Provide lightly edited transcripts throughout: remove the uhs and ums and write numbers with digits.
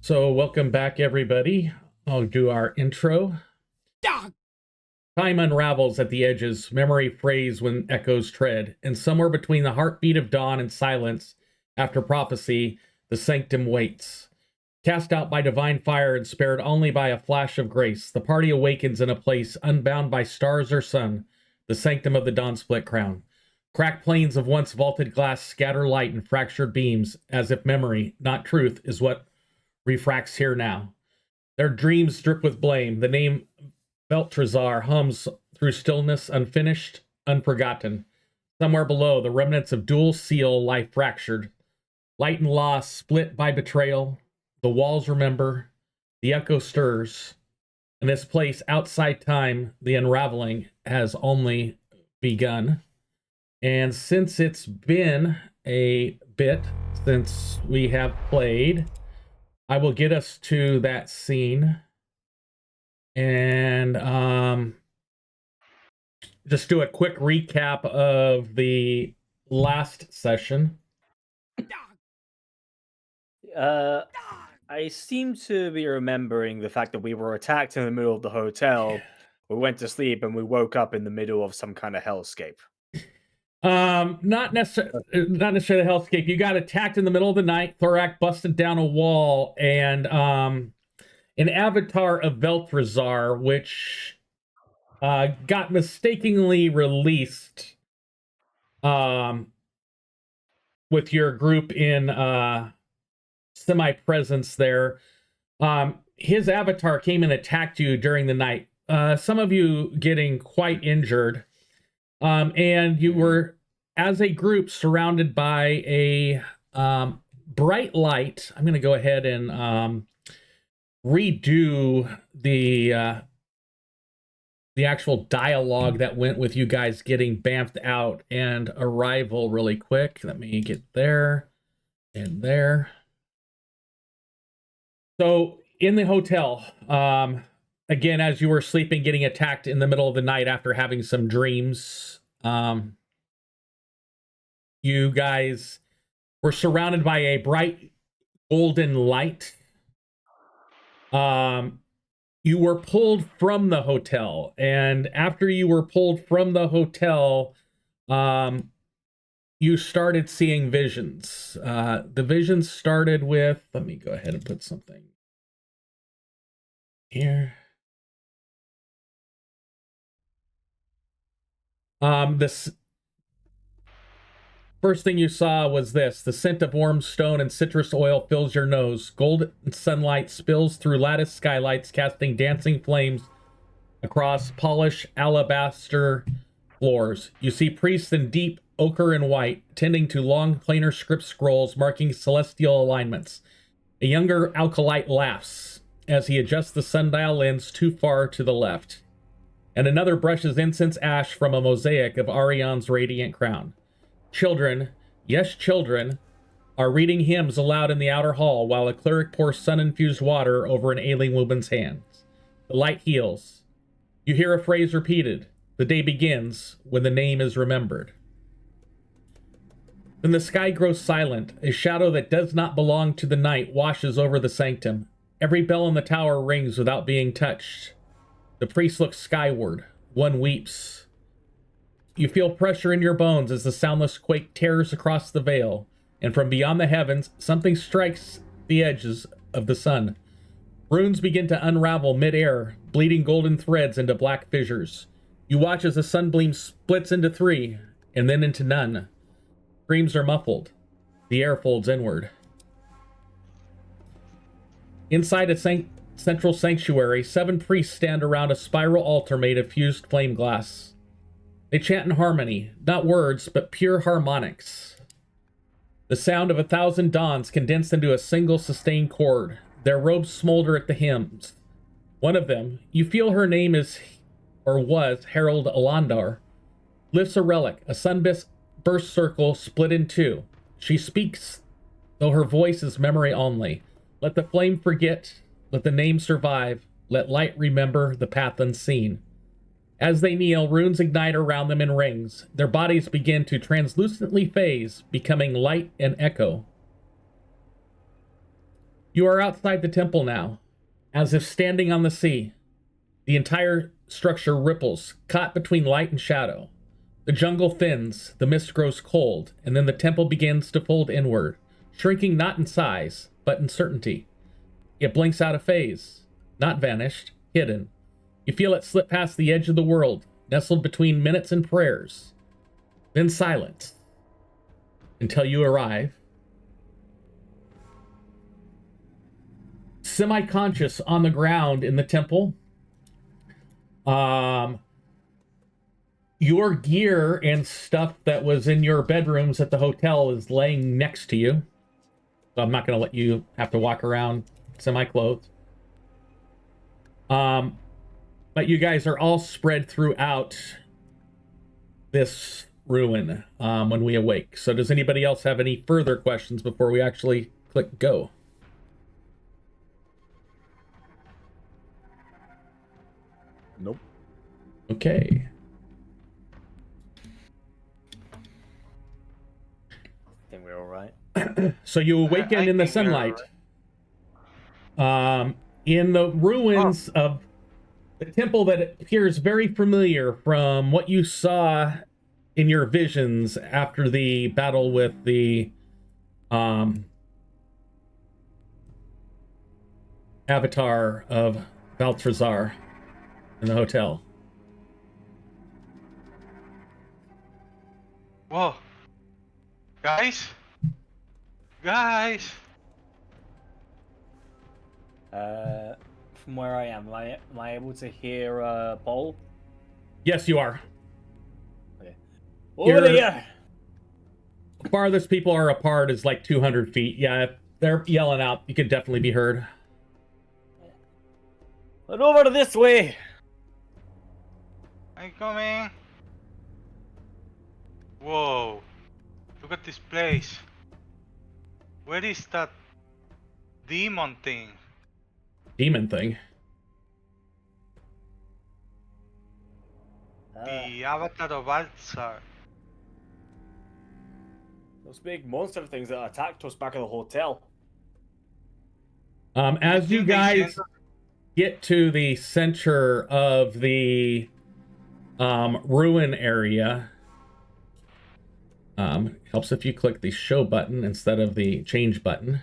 So welcome back, everybody. I'll do our intro. Time unravels at the edges, memory frays when echoes tread, and somewhere between the heartbeat of dawn and silence, after prophecy, the Sanctum waits. Cast out by divine fire and spared only by a flash of grace, the party awakens in a place unbound by stars or sun, the Sanctum of the Dawnsplit Crown. Cracked planes of once vaulted glass scatter light in fractured beams, as if memory, not truth, is what refracts here now. Their dreams drip with blame. The name Veltrazhar hums through stillness, unfinished, unforgotten. Somewhere below, the remnants of dual seal lie fractured. Light and loss split by betrayal. The walls remember. The echo stirs. In this place, outside time, the unraveling has only begun. And since it's been a bit since we have played, I will get us to that scene and just do a quick recap of the last session. I seem to be remembering the fact that we were attacked in the middle of the hotel. We went to sleep and we woke up in the middle of some kind of hellscape. Not necessarily the hellscape. You got attacked in the middle of the night. Thorak busted down a wall, and an avatar of Veltrazhar, which got mistakenly released with your group in semi-presence there. His avatar came and attacked you during the night. Some of you getting quite injured. And you were, as a group, surrounded by a bright light. I'm going to go ahead and redo the actual dialogue that went with you guys getting bamfed out and arrival really quick. Let me get there and there. So in the hotel, again, as you were sleeping, getting attacked in the middle of the night after having some dreams, you guys were surrounded by a bright golden light. You were pulled from the hotel, and after you were pulled from the hotel, you started seeing visions. The visions started with, let me go ahead and put something here. This first thing you saw was this. The scent of warm stone and citrus oil fills your nose. Golden sunlight spills through lattice skylights, casting dancing flames across polished alabaster floors. You see priests in deep ochre and white, tending to long planar script scrolls marking celestial alignments. A younger alkalite laughs as he adjusts the sundial lens too far to the left, and another brushes incense ash from a mosaic of Arion's radiant crown. Children, yes, children, are reading hymns aloud in the outer hall while a cleric pours sun-infused water over an ailing woman's hands. The light heals. You hear a phrase repeated. The day begins when the name is remembered. Then the sky grows silent. A shadow that does not belong to the night washes over the sanctum. Every bell in the tower rings without being touched. The priest looks skyward. One weeps. You feel pressure in your bones as the soundless quake tears across the veil, and from beyond the heavens, something strikes the edges of the sun. Runes begin to unravel mid-air, bleeding golden threads into black fissures. You watch as the sunbeam splits into three, and then into none. Screams are muffled. The air folds inward. Inside a central sanctuary, 7 priests stand around a spiral altar made of fused flame glass. They chant in harmony, not words, but pure harmonics. The sound of 1,000 dawns condensed into a single sustained chord. Their robes smolder at the hymns. One of them, you feel her name is, or was, Herald Alandar, lifts a relic, a sunburst circle split in two. She speaks, though her voice is memory only. Let the flame forget, let the name survive, let light remember the path unseen. As they kneel, runes ignite around them in rings. Their bodies begin to translucently phase, becoming light and echo. You are outside the temple now, as if standing on the sea. The entire structure ripples, caught between light and shadow. The jungle thins, the mist grows cold, and then the temple begins to fold inward, shrinking not in size, but in certainty. It blinks out of phase, not vanished, hidden. You feel it slip past the edge of the world, nestled between minutes and prayers. Then silence, until you arrive. Semi-conscious on the ground in the temple. Your gear and stuff that was in your bedrooms at the hotel is laying next to you. So I'm not going to let you have to walk around semi-clothed. But you guys are all spread throughout this ruin when we awake. So does anybody else have any further questions before we actually click go? Nope. Okay. I think we're all right. So you awaken in the sunlight. In the ruins of the temple that appears very familiar from what you saw in your visions after the battle with the avatar of Veltrazhar in the hotel. Whoa. Guys? Guys! From where I am I able to hear Paul? Yes, you are. Okay. Over You're- here! Farthest people are apart is like 200 feet. Yeah, if they're yelling out, you could definitely be heard. But over this way! I'm coming. Whoa. Look at this place. Where is that demon thing? Demon thing. The avatar of Veltrazhar. Those big monster things that attacked us back at the hotel. As you Think they guys sent- get to the center of the ruin area, helps if you click the show button instead of the change button.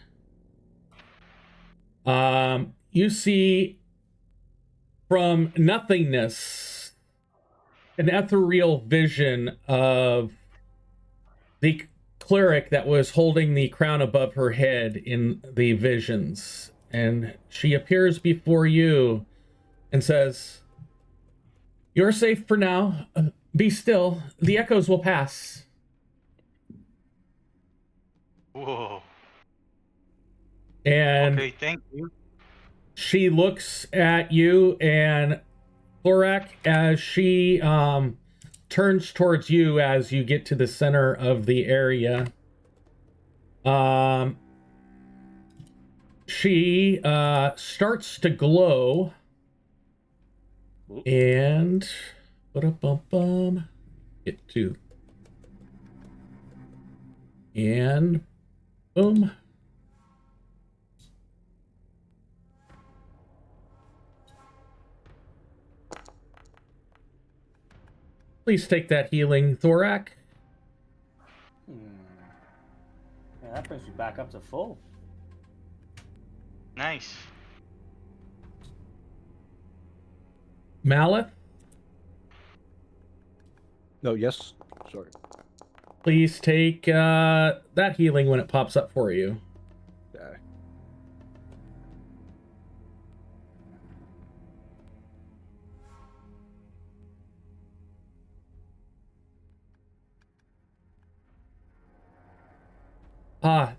You see from nothingness an ethereal vision of the cleric that was holding the crown above her head in the visions. And she appears before you and says, "You're safe for now. Be still. The echoes will pass." Whoa. And Okay, thank you. she looks at you, and Thorak, as she turns towards you as you get to the center of the area, she starts to glow, and get to, and boom. Please take that healing, Thorak. Yeah, that brings me back up to full. Nice. Maleth, No, yes. Sorry. please take that healing when it pops up for you.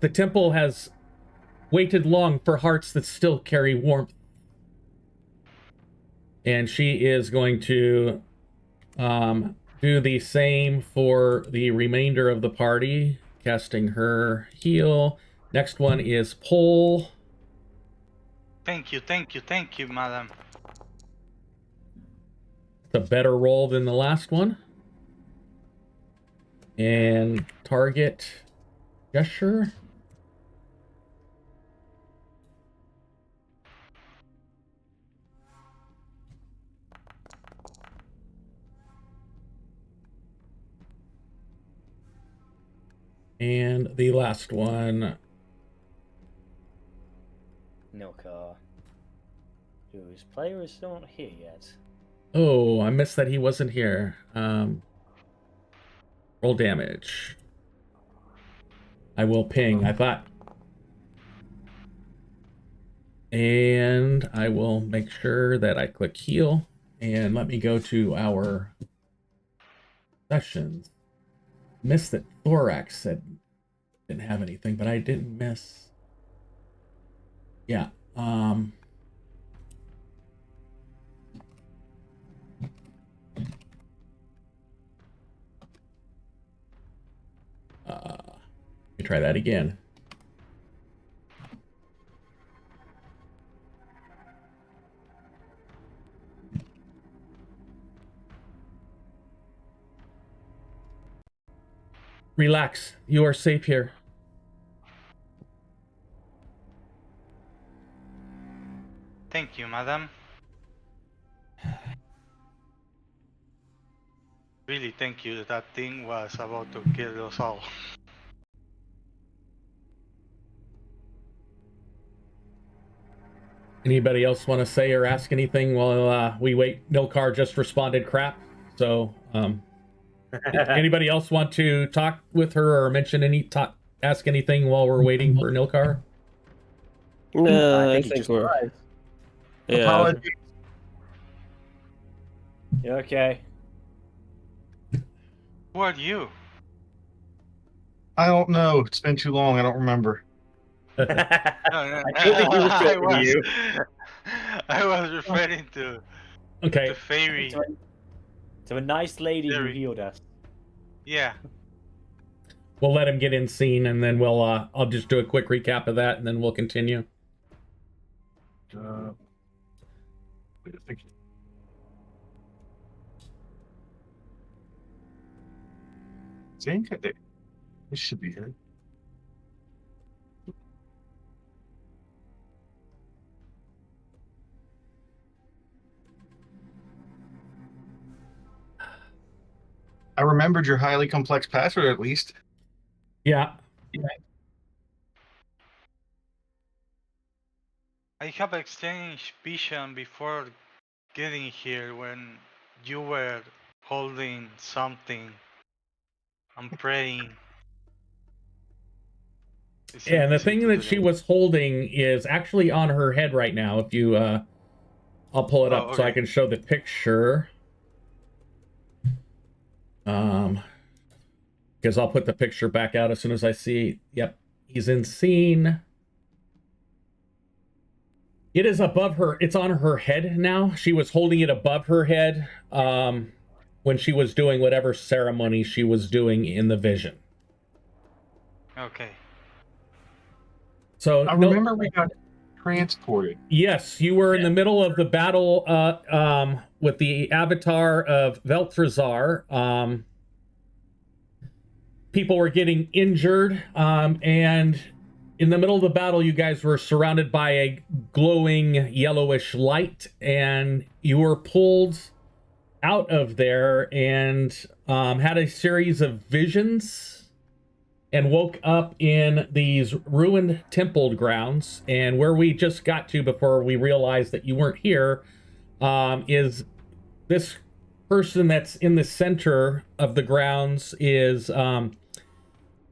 The temple has waited long for hearts that still carry warmth. And she is going to do the same for the remainder of the party, casting her heal. Next one is Pole. Thank you, madam. It's a better roll than the last one. And target gesture. And the last one. Nilkar. Whose player is still not here yet. Oh, I missed that he wasn't here. Roll damage. I will ping. I thought. And I will make sure that I click heal. And let me go to our sessions. Missed that Thorax said didn't have anything, but I didn't miss. Yeah. Let me try that again. Relax. You are safe here. Thank you, madam. Really, thank you. That thing was about to kill us all. Anybody else want to say or ask anything while we wait? Nilkar just responded crap. So, anybody else want to talk with her or mention ask anything while we're waiting for Nilkar? No, I he think just we're. arrived. Yeah. Apologies. You okay? Who are you? I don't know. It's been too long. I don't remember. No, no, I don't think he was I talking to you. I was referring to Okay. the fairy. To a nice lady who Very. healed us. Yeah. We'll let him get in scene, and then we'll. I'll just do a quick recap of that, and then we'll continue. Wait a second. Think this should be it. I remembered your highly complex password at least. Yeah. I have exchanged vision before getting here when you were holding something. I'm praying. It's And the easy thing to that do she was holding is actually on her head right now. If you, I'll pull it Oh, up so I okay. can show the picture. Because I'll put the picture back out as soon as I see. Yep, he's in scene. It is above her. It's on her head now. She was holding it above her head when she was doing whatever ceremony she was doing in the vision. Okay. So I remember we got transported. Yes, you were in the middle of the battle with the avatar of Veltrazhar. People were getting injured, and in the middle of the battle, you guys were surrounded by a glowing yellowish light, and you were pulled out of there and had a series of visions and woke up in these ruined temple grounds. And where we just got to before we realized that you weren't here is this person that's in the center of the grounds is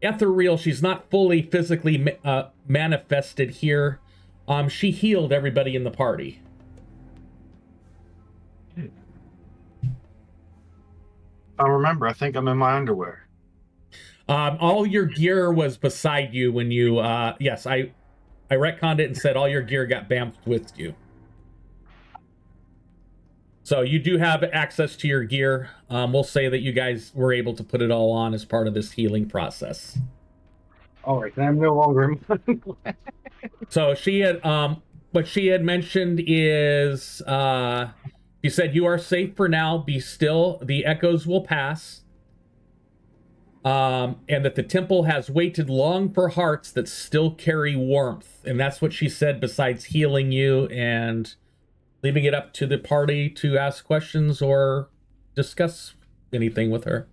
ethereal. She's not fully physically manifested here. She healed everybody in the party. I remember. I think I'm in my underwear. All your gear was beside you when you, yes, I retconned it and said all your gear got bamfed with you. So you do have access to your gear. We'll say that you guys were able to put it all on as part of this healing process. All right, then I'm no longer in my underwear. So she had, what she had mentioned is, she said, you are safe for now. Be still. The echoes will pass. And that the temple has waited long for hearts that still carry warmth. And that's what she said, besides healing you and leaving it up to the party to ask questions or discuss anything with her.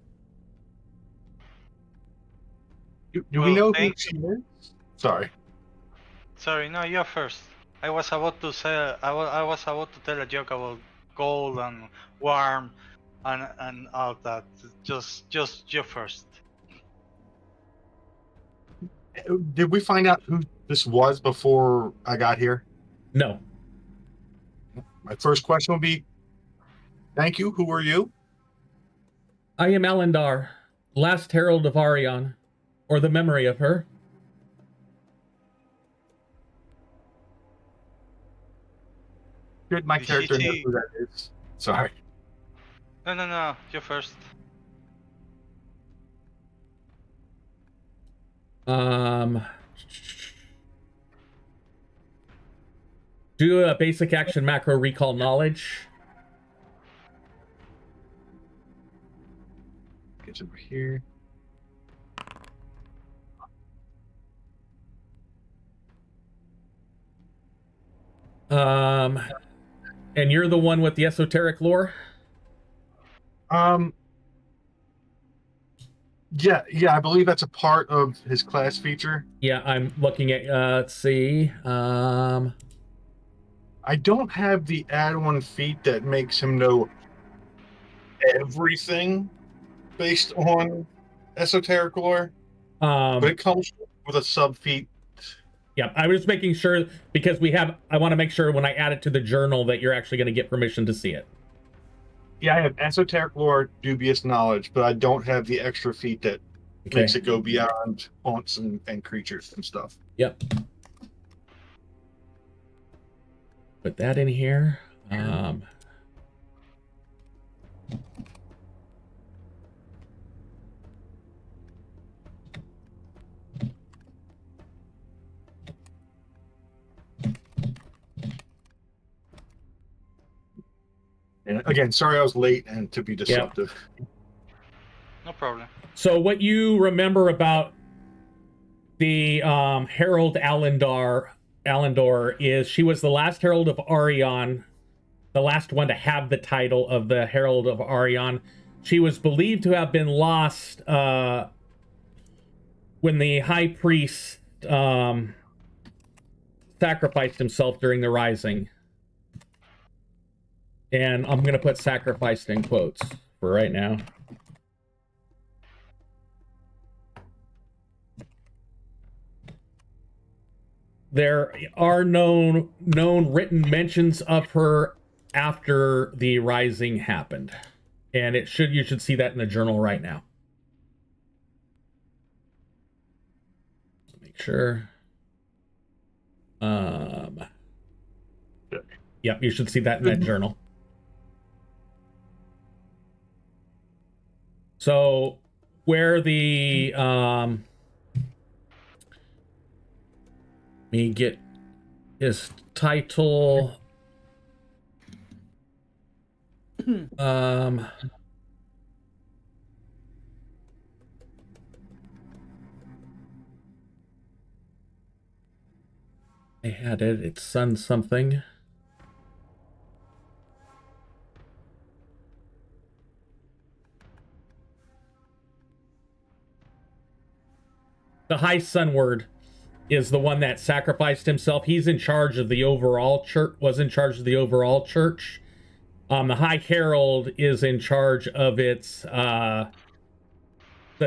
Do we Well, know who thank she is? Sorry. Sorry, no, you're first. I was about to say I was about to tell a joke about cold and warm and all that. Just you first. Did we find out who this was before I got here? No. My first question will be, thank you. Who are you? I am Alendar, last herald of Arion, or the memory of her. Should my Did character know she- who that is? Sorry. No, you first. Do a basic action macro recall knowledge. Get over here. And you're the one with the esoteric lore? Yeah, I believe that's a part of his class feature. Yeah, I'm looking at, let's see. I don't have the add-on feat that makes him know everything based on esoteric lore, but it comes with a sub feat. Yeah, I was just making sure because I want to make sure when I add it to the journal that you're actually going to get permission to see it. Yeah, I have esoteric lore, dubious knowledge, but I don't have the extra feat that makes it go beyond haunts and creatures and stuff. Yep. Put that in here. And again, sorry I was late and to be disruptive. No problem. So what you remember about the Herald Alendar is she was the last Herald of Arion, the last one to have the title of the Herald of Arion. She was believed to have been lost when the High Priest sacrificed himself during the Rising. And I'm going to put sacrificed in quotes for right now. There are known written mentions of her after the Rising happened. And you should see that in the journal right now. Make sure. Yep, you should see that in that journal. So where the let me get his title. I had it. It's Sun something. The High Sun Word is the one that sacrificed himself. He's in charge of the overall church, was in charge of the overall church. The High Herald is in charge of its, the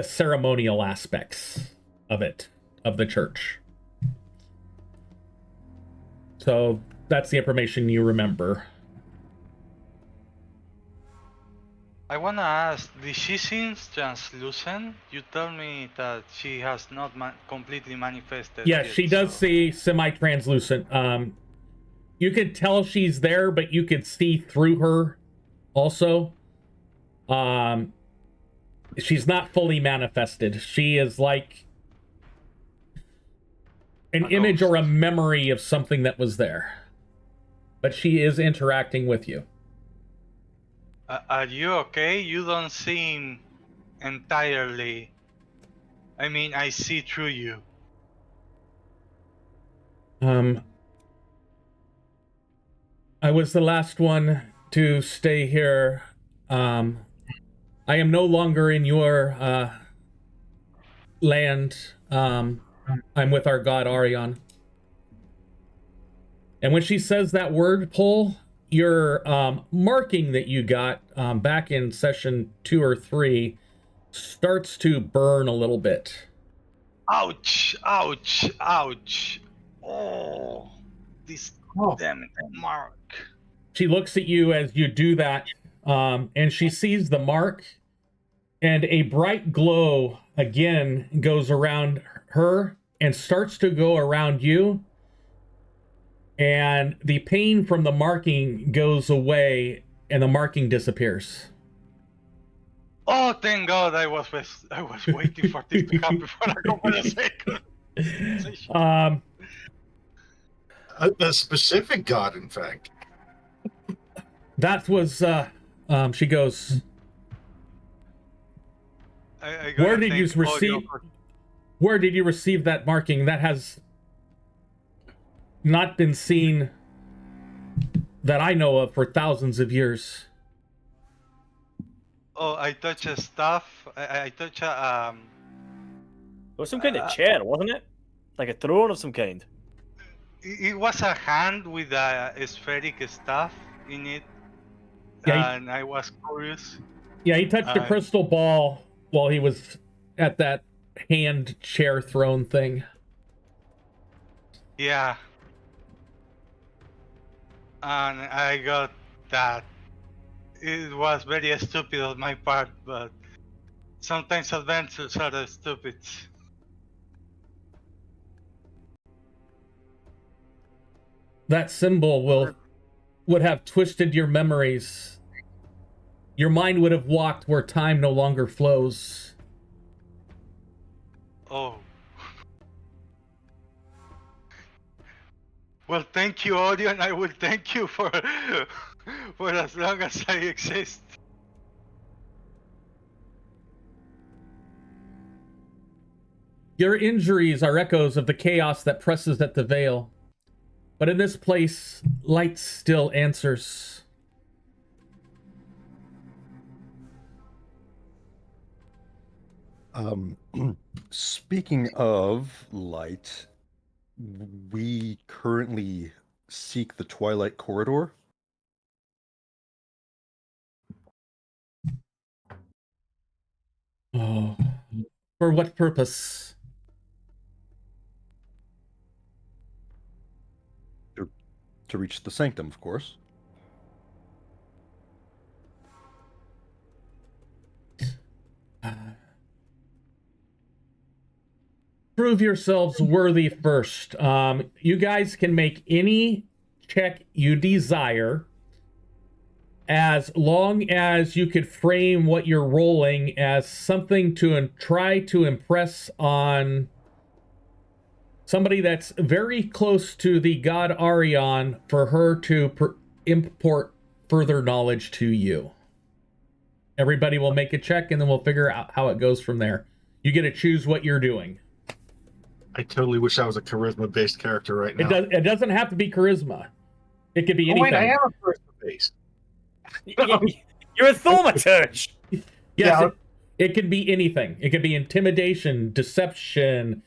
ceremonial aspects of it, of the church. So that's the information you remember. I wanna ask, did she seem translucent? You told me that she has not completely manifested. Yeah, yet, she does so- see semi-translucent. You could tell she's there, but you could see through her also. She's not fully manifested. She is like an image or a memory of something that was there. But she is interacting with you. Are you okay? You don't seem entirely. I mean, I see through you. I was the last one to stay here. I am no longer in your land. I'm with our god Arion. And when she says that word, Pull, your marking that you got back in session 2 or 3 starts to burn a little bit. Ouch! Ouch! Ouch! Oh, this damn mark. She looks at you as you do that, and she sees the mark, and a bright glow again goes around her and starts to go around you. And the pain from the marking goes away, and the marking disappears. Oh, thank God! I was waiting for this to happen for a couple of seconds. A specific god, in fact. That was. She goes. Where did you receive? Where did you receive that marking? That has not been seen that I know of for thousands of years. Oh, I touched a stuff. I touched a It was some kind of chair, wasn't it? Like a throne of some kind. It was a hand with a spheric stuff in it, Yeah, and I was curious. Yeah, he touched a crystal ball while he was at that hand chair throne thing. Yeah. And I got that. It was very stupid on my part, but sometimes adventures are stupid. That symbol would have twisted your memories. Your mind would have walked where time no longer flows. Oh. Well, thank you, Orion. I will thank you for as long as I exist. Your injuries are echoes of the chaos that presses at the veil. But in this place, light still answers. Speaking of light, we currently seek the Twilight Corridor. Oh, for what purpose? To reach the Sanctum, of course. Prove yourselves worthy first. You guys can make any check you desire, as long as you could frame what you're rolling as something to try to impress on somebody that's very close to the god Arion for her to import further knowledge to you. Everybody will make a check, and then we'll figure out how it goes from there. You get to choose what you're doing. I totally wish I was a charisma-based character right now. It doesn't have to be charisma. It could be anything. Wait, I am a charisma-based. You're a thaumaturge! Yes, Yeah. it could be anything. It could be intimidation, deception,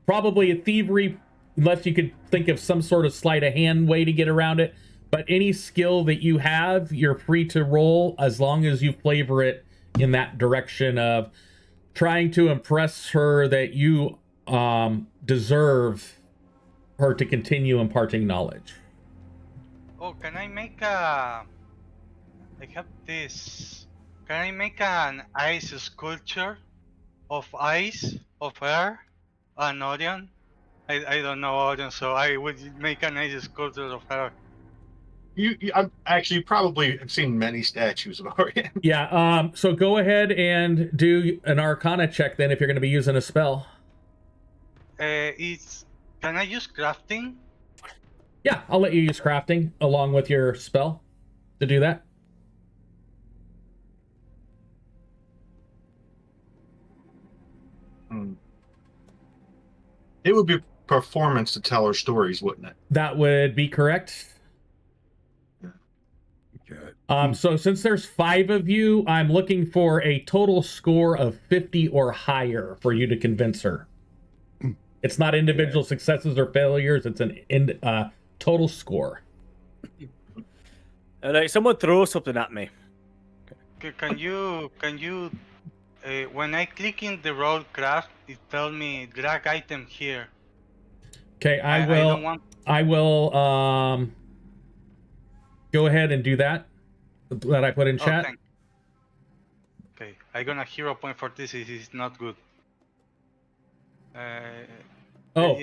probably a thievery, unless you could think of some sort of sleight of hand way to get around it. But any skill that you have, you're free to roll, as long as you flavor it in that direction of trying to impress her that you deserve her to continue imparting knowledge. Oh, can I make a... I have this... Can I make an ice sculpture of ice, of air, and Orion? I don't know Orion, so I would make an ice sculpture of her. I've actually probably have seen many statues of Orion. Yeah, so go ahead and do an Arcana check then if you're going to be using a spell. Can I use crafting? Yeah, I'll let you use crafting along with your spell to do that. It would be performance to tell her stories, wouldn't it? That would be correct. Okay. So since there's 5 of you, I'm looking for a total score of 50 or higher for you to convince her. It's not individual successes or failures. It's an total score. All right, someone throw something at me. Can you when I click in the roll craft, it tells me drag item here. Okay, I don't want. I will go ahead and do that I put in chat. Thanks. Okay, I gonna hero point for this. It is not good.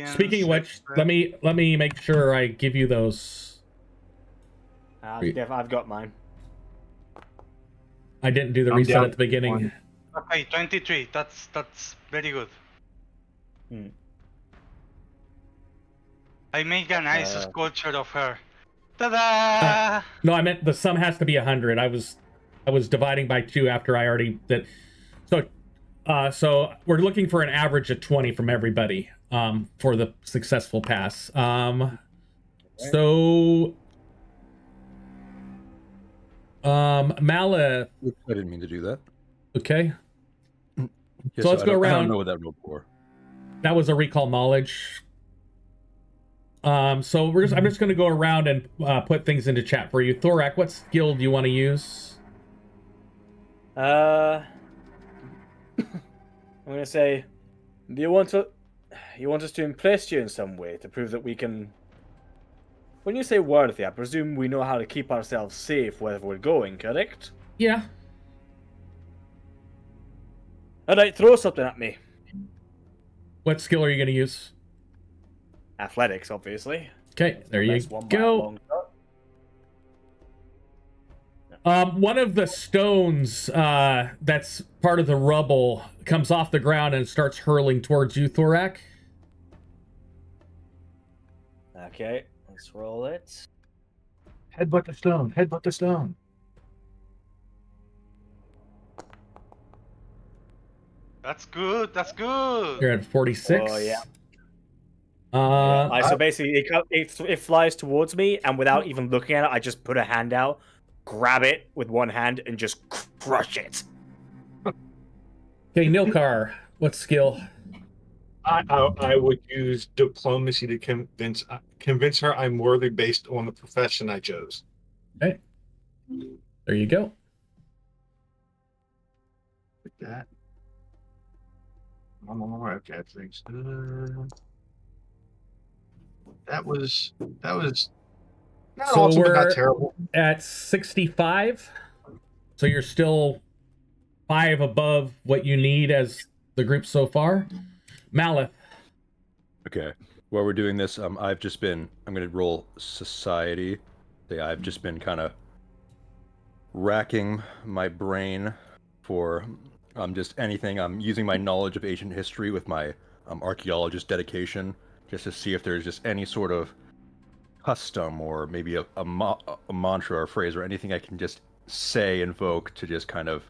Speaking of which, let me make sure I give you those. I've got mine. I didn't do the I'm reset down at the beginning. Okay, 23. That's very good. I make a nice sculpture of her. Ta-da! No, I meant the sum has to be 100. I was dividing by 2 after I already did. So we're looking for an average of 20 from everybody for the successful pass. So Malith. I didn't mean to do that. Okay. Yeah, So let's go around. I don't know what that rolled for. That was a recall knowledge. So I'm just going to go around and put things into chat for you. Thorak, what skill do you want to use? I'm gonna say, do you want us to impress you in some way to prove that we can? When you say worthy, I presume we know how to keep ourselves safe wherever we're going, correct? Yeah. All right, throw something at me. What skill are you going to use? Athletics, obviously. Okay, there you That's one by a go. long shot. One of the stones that's part of the rubble comes off the ground and starts hurling towards you, Thorak. Okay, let's roll it. Headbutt the stone. Headbutt the stone. That's good. That's good. You're at 46. Oh, yeah. Uh, So basically, it flies towards me, and without even looking at it, I just put a hand out, grab it with one hand, and just crush it. Okay, Nilkar, what skill? I would use diplomacy to convince her I'm worthy based on the profession I chose. Okay. There you go. Like that. I've got things. That was not So awesome, but we're not terrible. at 65. So you're still 5 above what you need as the group so far. Malith. Okay. While we're doing this, I'm going to roll society. I've just been kind of racking my brain for just anything. I'm using my knowledge of ancient history with my archaeologist dedication, just to see if there's just any sort of custom or maybe a mantra or phrase or anything I can just invoke to just kind of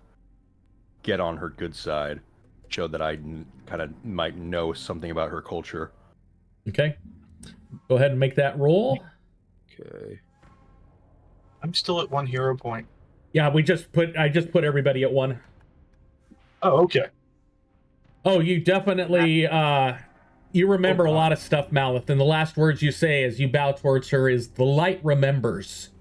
get on her good side, show that I kind of might know something about her culture. Okay. Go ahead and make that roll. Okay. I'm still at 1 hero point. Yeah, I just put everybody at 1. Oh, okay. Oh, you definitely you remember a lot of stuff, Malith, and the last words you say as you bow towards her is "the light remembers."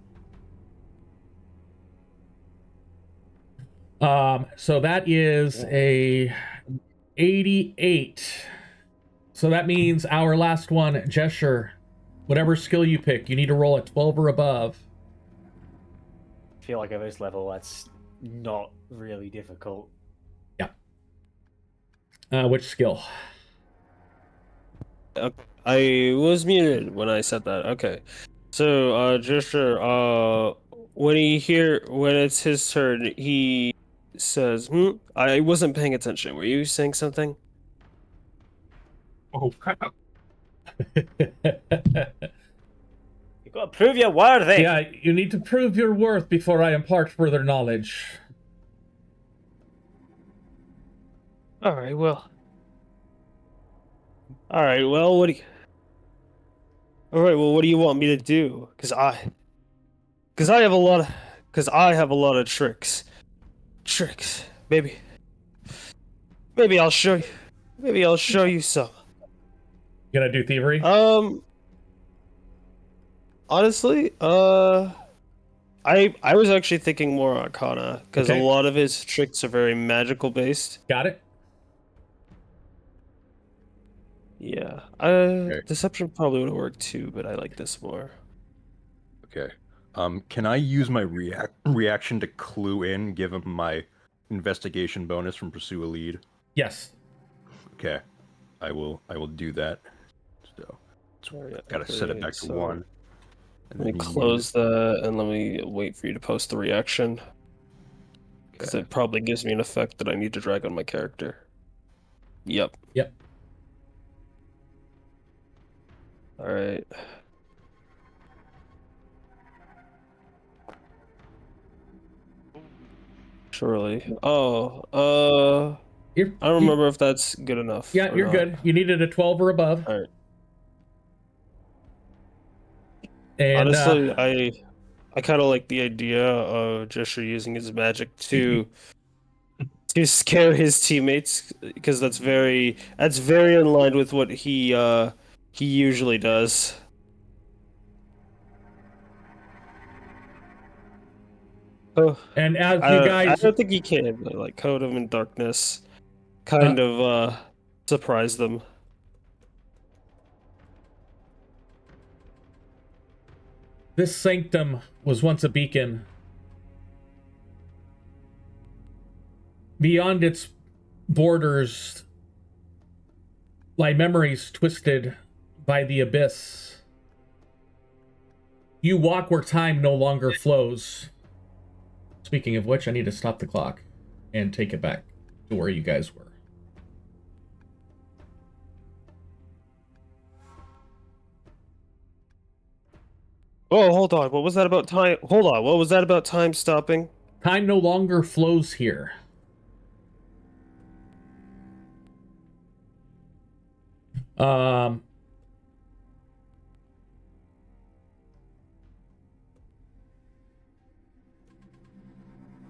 So that is a 88. So that means our last one, Gesture, whatever skill you pick, you need to roll a 12 or above. I feel like at this level, that's not really difficult. Yeah. Which skill? I was muted when I said that. Okay. So, Gesture, when it's his turn, he says, I wasn't paying attention. Were you saying something? Oh, crap. You gotta prove you're worthy. Yeah, you need to prove your worth before I impart further knowledge. All right, well, what do you... All right, well, what do you want me to do? Because I have a lot because I have a lot of tricks. Tricks, maybe I'll show you. Maybe I'll show you some. You gonna do thievery? Honestly, I was actually thinking more Arcana because Okay. a lot of his tricks are very magical based. Got it. Yeah, Okay. Deception probably would have worked too, but I like this more. Okay. Can I use my reaction to clue in, give him my investigation bonus from pursue a lead? Yes. Okay. I will do that. So gotta set it back to 1. And Let me then close that and let me wait for you to post the reaction. Because Okay. it probably gives me an effect that I need to drag on my character. Yep. Yep. Alright. Surely. Oh, You're, I don't remember if that's good enough. Yeah, or you're not. good. You needed a 12 or above. Alright. And Honestly, I kind of like the idea of Jester using his magic to scare his teammates because that's very in line with what he usually does. Oh, and as I you guys don't think he can, but like Code him in Darkness kind of surprise them. this sanctum was once a beacon. Beyond its borders lie memories twisted by the abyss. You walk where time no longer flows. Speaking of which, I need to stop the clock and take it back to where you guys were. Oh, hold on. What was that about time? Hold on. What was that about time stopping? Time no longer flows here.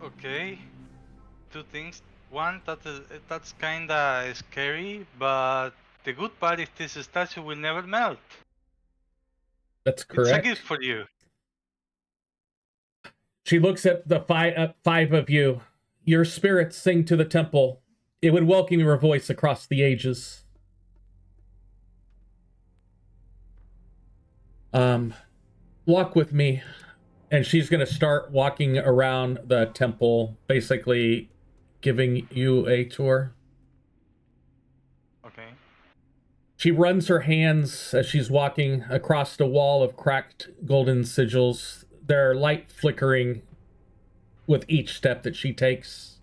Okay. Two things. One, that's kinda scary, but the good part is this statue will never melt. That's It's a correct. gift for you. She looks at the five of you. Your spirits sing to the temple. It would welcome your voice across the ages. Walk with me. And she's going to start walking around the temple, basically giving you a tour. Okay. She runs her hands as she's walking across the wall of cracked golden sigils. Their light flickering with each step that she takes.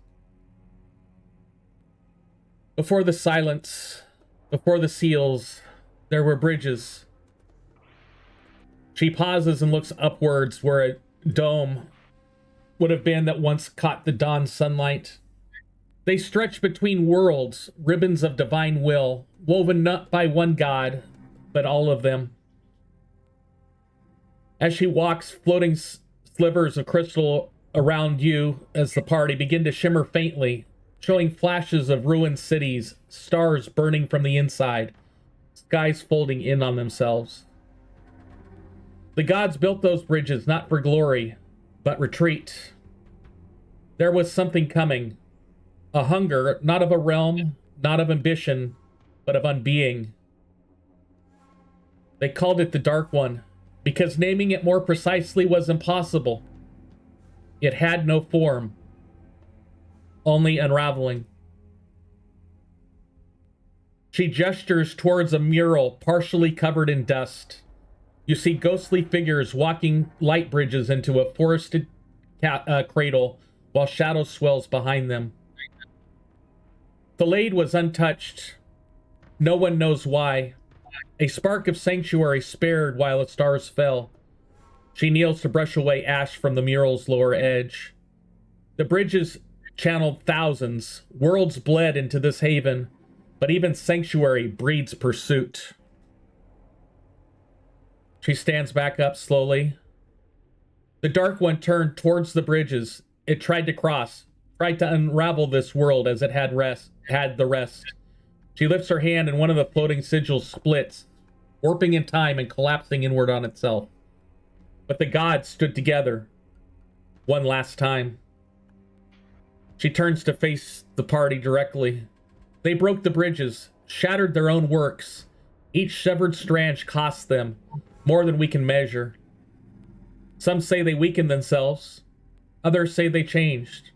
Before the silence, before the seals, there were bridges. She pauses and looks upwards where a dome would have been that once caught the dawn sunlight. They stretch between worlds, ribbons of divine will, woven not by one god, but all of them. As she walks, floating slivers of crystal around you as the party begin to shimmer faintly, showing flashes of ruined cities, stars burning from the inside, skies folding in on themselves. The gods built those bridges not for glory, but retreat. There was something coming. A hunger, not of a realm, not of ambition, but of unbeing. They called it the Dark One, because naming it more precisely was impossible. It had no form, only unraveling. She gestures towards a mural partially covered in dust. You see ghostly figures walking light bridges into a forested cradle while shadow swells behind them. The Lade was untouched. No one knows why. A spark of sanctuary spared while the stars fell. She kneels to brush away ash from the mural's lower edge. The bridges channeled thousands. Worlds bled into this haven, but even sanctuary breeds pursuit. She stands back up slowly. The Dark One turned towards the bridges. It tried to cross, tried to unravel this world as it had the rest. She lifts her hand and one of the floating sigils splits, warping in time and collapsing inward on itself. But the gods stood together one last time. She turns to face the party directly. They broke the bridges, shattered their own works. Each severed strand cost them more than we can measure. Some say they weakened themselves. Others say they changed.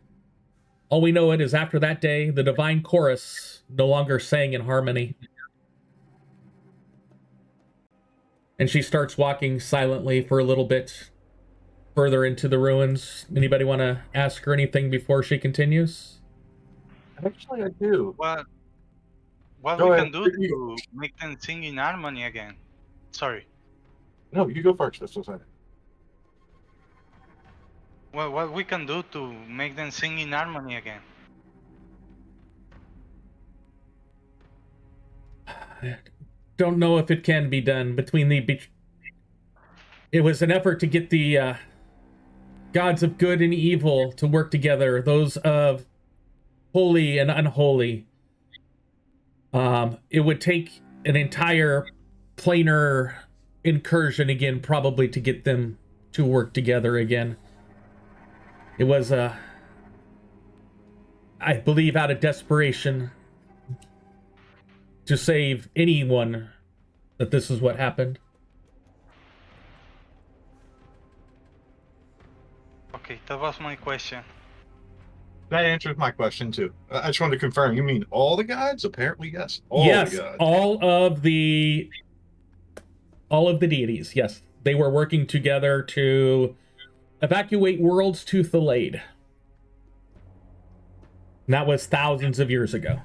All we know is after that day, the divine chorus no longer sang in harmony. And she starts walking silently for a little bit further into the ruins. Anybody want to ask her anything before she continues? Actually, I do. What Go we ahead. can do to make them sing in harmony again? Sorry. No, you go first. That's what I'm saying. Well, what we can do to make them sing in harmony again? Don't know if it can be done between the... It was an effort to get the gods of good and evil to work together, those of holy and unholy. It would take an entire planar incursion again, probably, to get them to work together again. It was, I believe, out of desperation to save anyone that this is what happened. Okay, that was my question. That answers my question too. I just wanted to confirm. You mean all the gods? Apparently, yes. Yes, The gods. all of the deities. Yes, they were working together to evacuate worlds to Thalade. And that was thousands of years ago.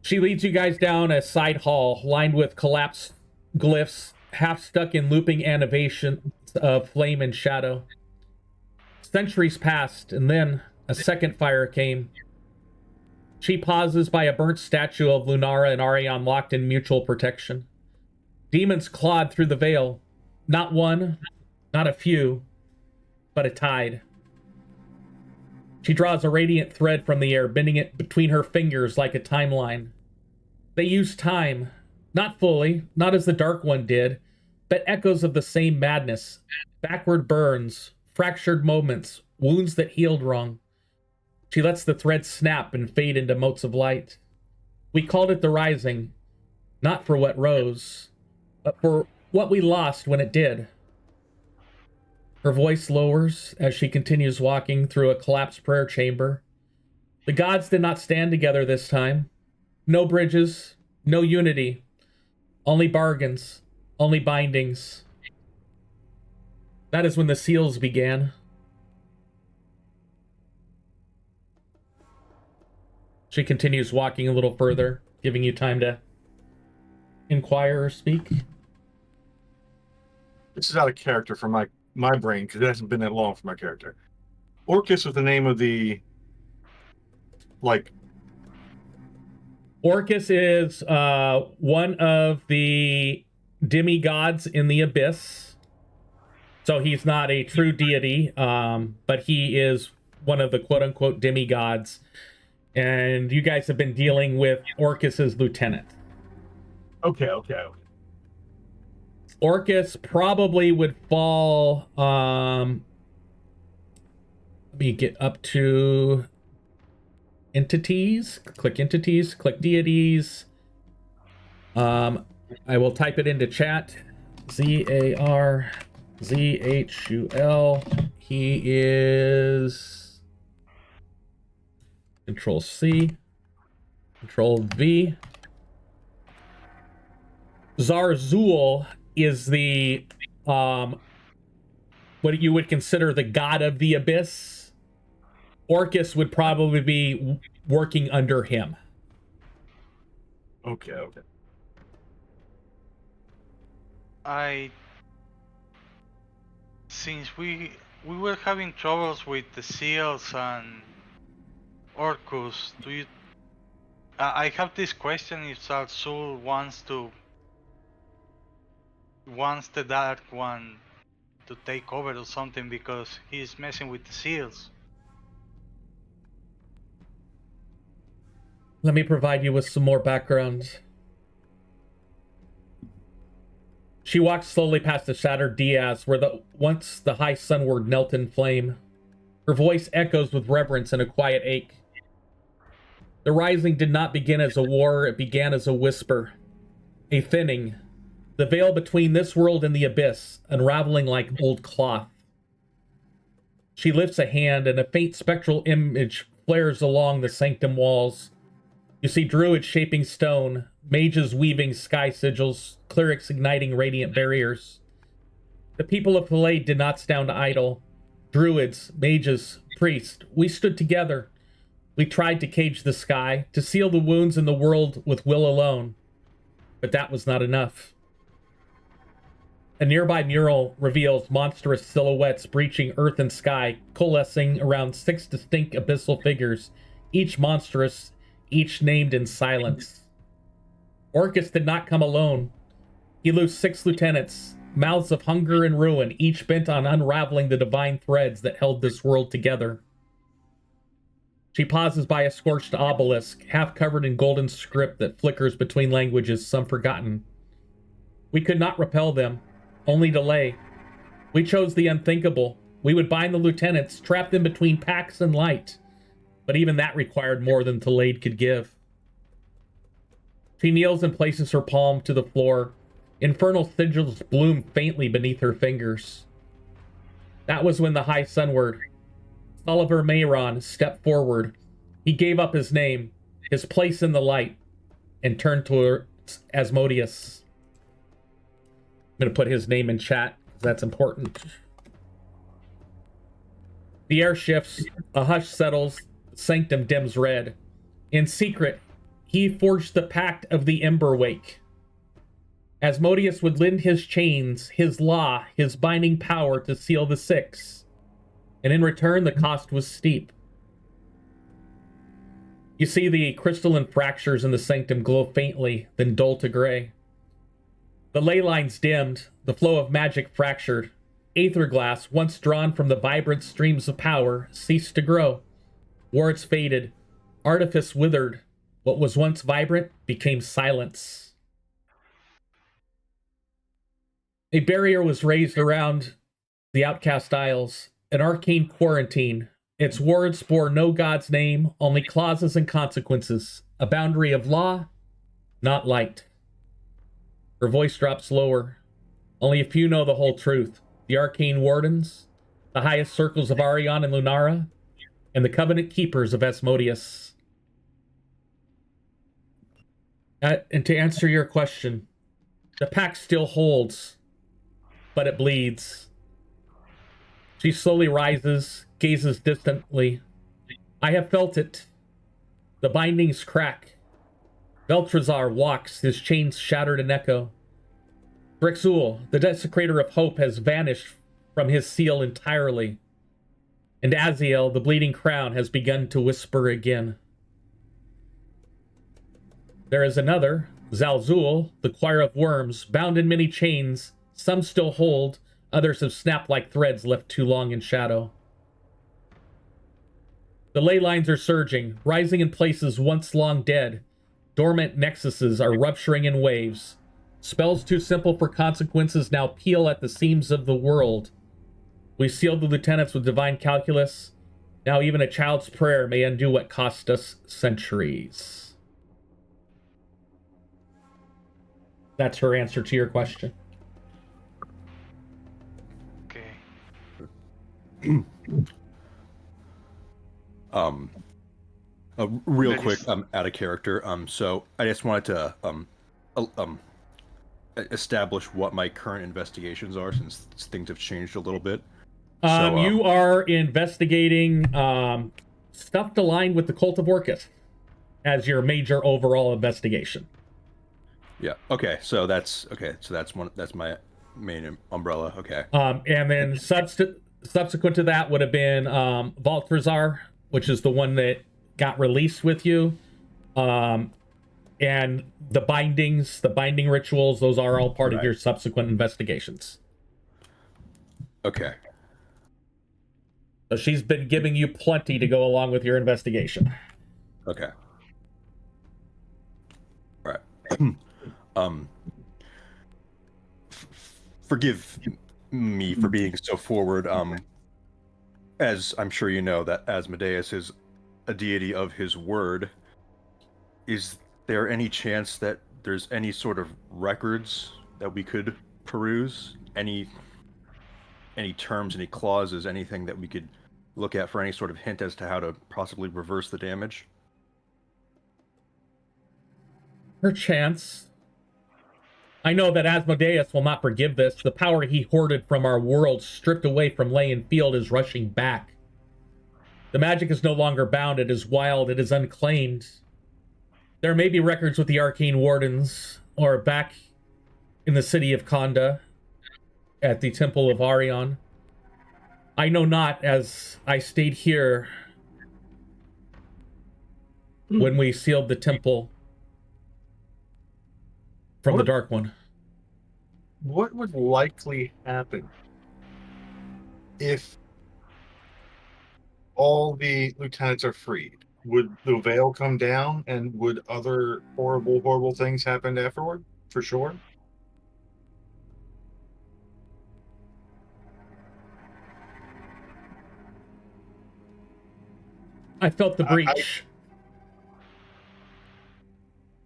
She leads you guys down a side hall lined with collapsed glyphs, half stuck in looping animations of flame and shadow. Centuries passed, and then a second fire came. She pauses by a burnt statue of Lunara and Arion locked in mutual protection. Demons clawed through the veil. Not one, not a few, but a tide. She draws a radiant thread from the air, bending it between her fingers like a timeline. They use time, not fully, not as the Dark One did, but echoes of the same madness, backward burns, fractured moments, wounds that healed wrong. She lets the thread snap and fade into motes of light. We called it the Rising, not for what rose, but for what we lost when it did. Her voice lowers as she continues walking through a collapsed prayer chamber. The gods did not stand together this time. No bridges, no unity. Only bargains, only bindings. That is when the seals began. She continues walking a little further, giving you time to inquire or speak. This is out of character for my brain because it hasn't been that long for my character. Orcus was the name of the Orcus is one of the demigods in the Abyss. So he's not a true deity, but he is one of the quote-unquote demigods. And you guys have been dealing with Orcus's lieutenant. Okay. Orcus probably would fall... let me get up to... entities. Click entities. Click deities. I will type it into chat. Zarzhul. He is... Control C. Control V. Zarzhul is the what you would consider the god of the abyss. Orcus would probably be working under him. Okay. Since we were having troubles with the seals and Orcus, I have this question if Zarzhul wants to wants the Dark One to take over or something because he's messing with the seals. Let me provide you with some more background. She walks slowly past the shattered Diaz, where once the high sunward knelt in flame. Her voice echoes with reverence and a quiet ache. The rising did not begin as a war, it began as a whisper. A thinning. The veil between this world and the abyss, unraveling like old cloth. She lifts a hand, and a faint spectral image flares along the sanctum walls. You see druids shaping stone, mages weaving sky sigils, clerics igniting radiant barriers. The people of Thalade did not stand idle. Druids, mages, priests, we stood together. We tried to cage the sky, to seal the wounds in the world with will alone. But that was not enough. A nearby mural reveals monstrous silhouettes breaching earth and sky, coalescing around 6 distinct abyssal figures, each monstrous, each named in silence. Orcus did not come alone. He loosed 6 lieutenants, mouths of hunger and ruin, each bent on unraveling the divine threads that held this world together. She pauses by a scorched obelisk, half covered in golden script that flickers between languages, some forgotten. We could not repel them, only delay. We chose the unthinkable. We would bind the lieutenants, trap them between pacts and light. But even that required more than Thalade could give. She kneels and places her palm to the floor. Infernal sigils bloom faintly beneath her fingers. That was when the High Sunward, Oliver Mayron, stepped forward. He gave up his name, his place in the light, and turned towards Asmodeus. I'm going to put his name in chat, because that's important. The air shifts, a hush settles, Sanctum dims red. In secret, he forged the pact of the Ember Wake. Asmodeus would lend his chains, his law, his binding power to seal the 6. And in return, the cost was steep. You see the crystalline fractures in the Sanctum glow faintly, then dull to gray. The ley lines dimmed, the flow of magic fractured. Aether glass, once drawn from the vibrant streams of power, ceased to grow. Wards faded. Artifice withered. What was once vibrant became silence. A barrier was raised around the outcast isles, an arcane quarantine. Its wards bore no god's name, only clauses and consequences. A boundary of law, not light. Her voice drops lower. Only a few know the whole truth. The arcane wardens, the highest circles of Arion and Lunara, and the covenant keepers of Asmodeus. And to answer your question, the pact still holds, but it bleeds. She slowly rises, gazes distantly. I have felt it. The bindings crack. Veltrazhar walks, his chains shattered in echo. Brixul, the desecrator of hope, has vanished from his seal entirely. And Aziel, the bleeding crown, has begun to whisper again. There is another, Zalzul, the choir of worms, bound in many chains. Some still hold, others have snapped like threads left too long in shadow. The ley lines are surging, rising in places once long dead. Dormant nexuses are rupturing in waves. Spells too simple for consequences now peel at the seams of the world. We sealed the lieutenants with divine calculus. Now even a child's prayer may undo what cost us centuries. That's her answer to your question. Okay. Real quick, out of character. So I just wanted to establish what my current investigations are, since things have changed a little bit. You are investigating stuff aligned with the Cult of Orcus as your major overall investigation. Yeah. Okay. So that's my main umbrella. Okay. And then subsequent to that would have been Veltrazhar, which is the one that got released with you. And the bindings, the binding rituals, those are all part of Right. your subsequent investigations. Okay. So she's been giving you plenty to go along with your investigation. Okay. All right. Forgive me for being so forward. As I'm sure you know, that Asmodeus is a deity of his word. Is there any chance that there's any sort of records that we could peruse? Any terms, any clauses, anything that we could look at for any sort of hint as to how to possibly reverse the damage? Perchance. I know that Asmodeus will not forgive this. The power he hoarded from our world, stripped away from lay and field, is rushing back. The magic is no longer bound. It is wild. It is unclaimed. There may be records with the arcane wardens, or back in the city of Konda, at the Temple of Arion. I know not, as I stayed here when we sealed the temple from the Dark One. What would likely happen if all the lieutenants are freed? Would the veil come down, and would other horrible, horrible things happen afterward? For sure. I felt the breach.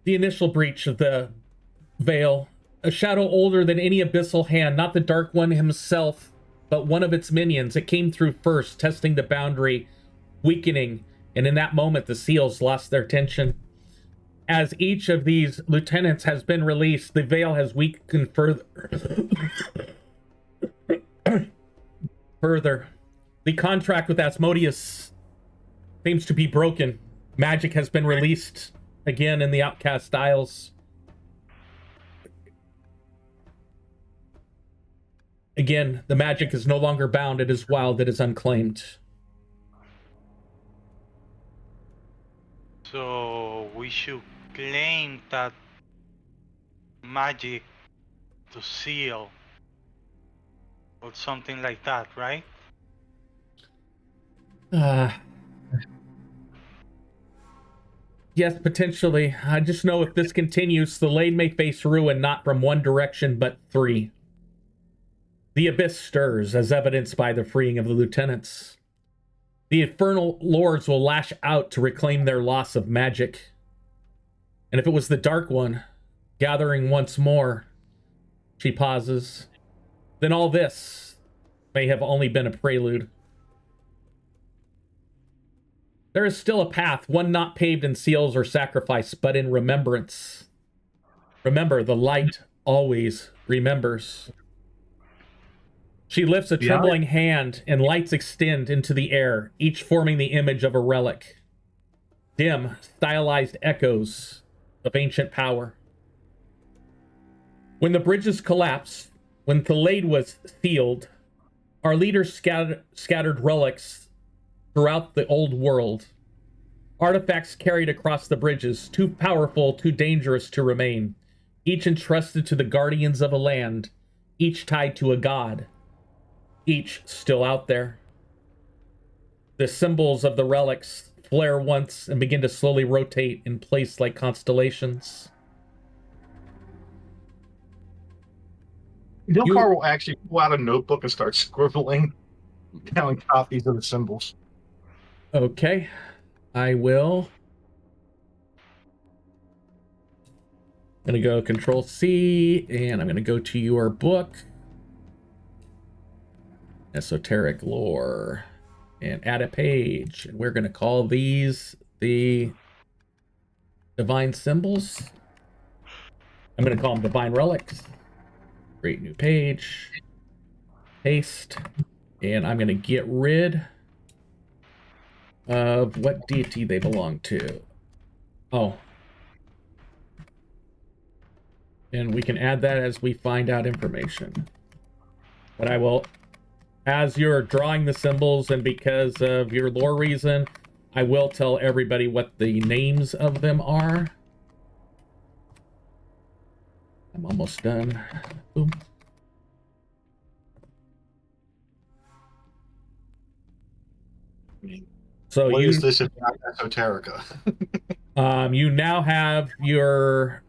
The initial breach of the veil. A shadow older than any abyssal hand, not the Dark One himself, but one of its minions. It came through first, testing the boundary, weakening, and in that moment the seals lost their tension. As each of these lieutenants has been released, the veil has weakened further. The contract with Asmodeus seems to be broken. Magic has been released again in the Outcast Isles. Again, the magic is no longer bound. It is wild. It is unclaimed. So we should claim that magic to seal or something like that, right? Yes, potentially. I just know if this continues, the Lane may face ruin not from one direction, but three. The abyss stirs, as evidenced by the freeing of the lieutenants. The infernal lords will lash out to reclaim their loss of magic. And if it was the Dark One, gathering once more, she pauses, then all this may have only been a prelude. There is still a path, one not paved in seals or sacrifice, but in remembrance. Remember, the light always remembers. She lifts a trembling hand, and lights extend into the air, each forming the image of a relic. Dim, stylized echoes of ancient power. When the bridges collapsed, when Thalade was sealed, our leaders scattered relics throughout the old world. Artifacts carried across the bridges, too powerful, too dangerous to remain. Each entrusted to the guardians of a land, each tied to a god. Each still out there. The symbols of the relics flare once and begin to slowly rotate in place like constellations. Dilkar will actually pull out a notebook and start scribbling down copies of the symbols. Okay, I will. I'm going to go Control C, and I'm going to go to your book. Esoteric lore, and add a page, and we're going to call these the divine symbols. I'm going to call them divine relics. Create new page, paste, and I'm going to get rid of what deity they belong to. Oh, and we can add that as we find out information. But I will, as you're drawing the symbols, and because of your lore reason, I will tell everybody what the names of them are. I'm almost done. Boom. So What you is this if not esoterica? you now have your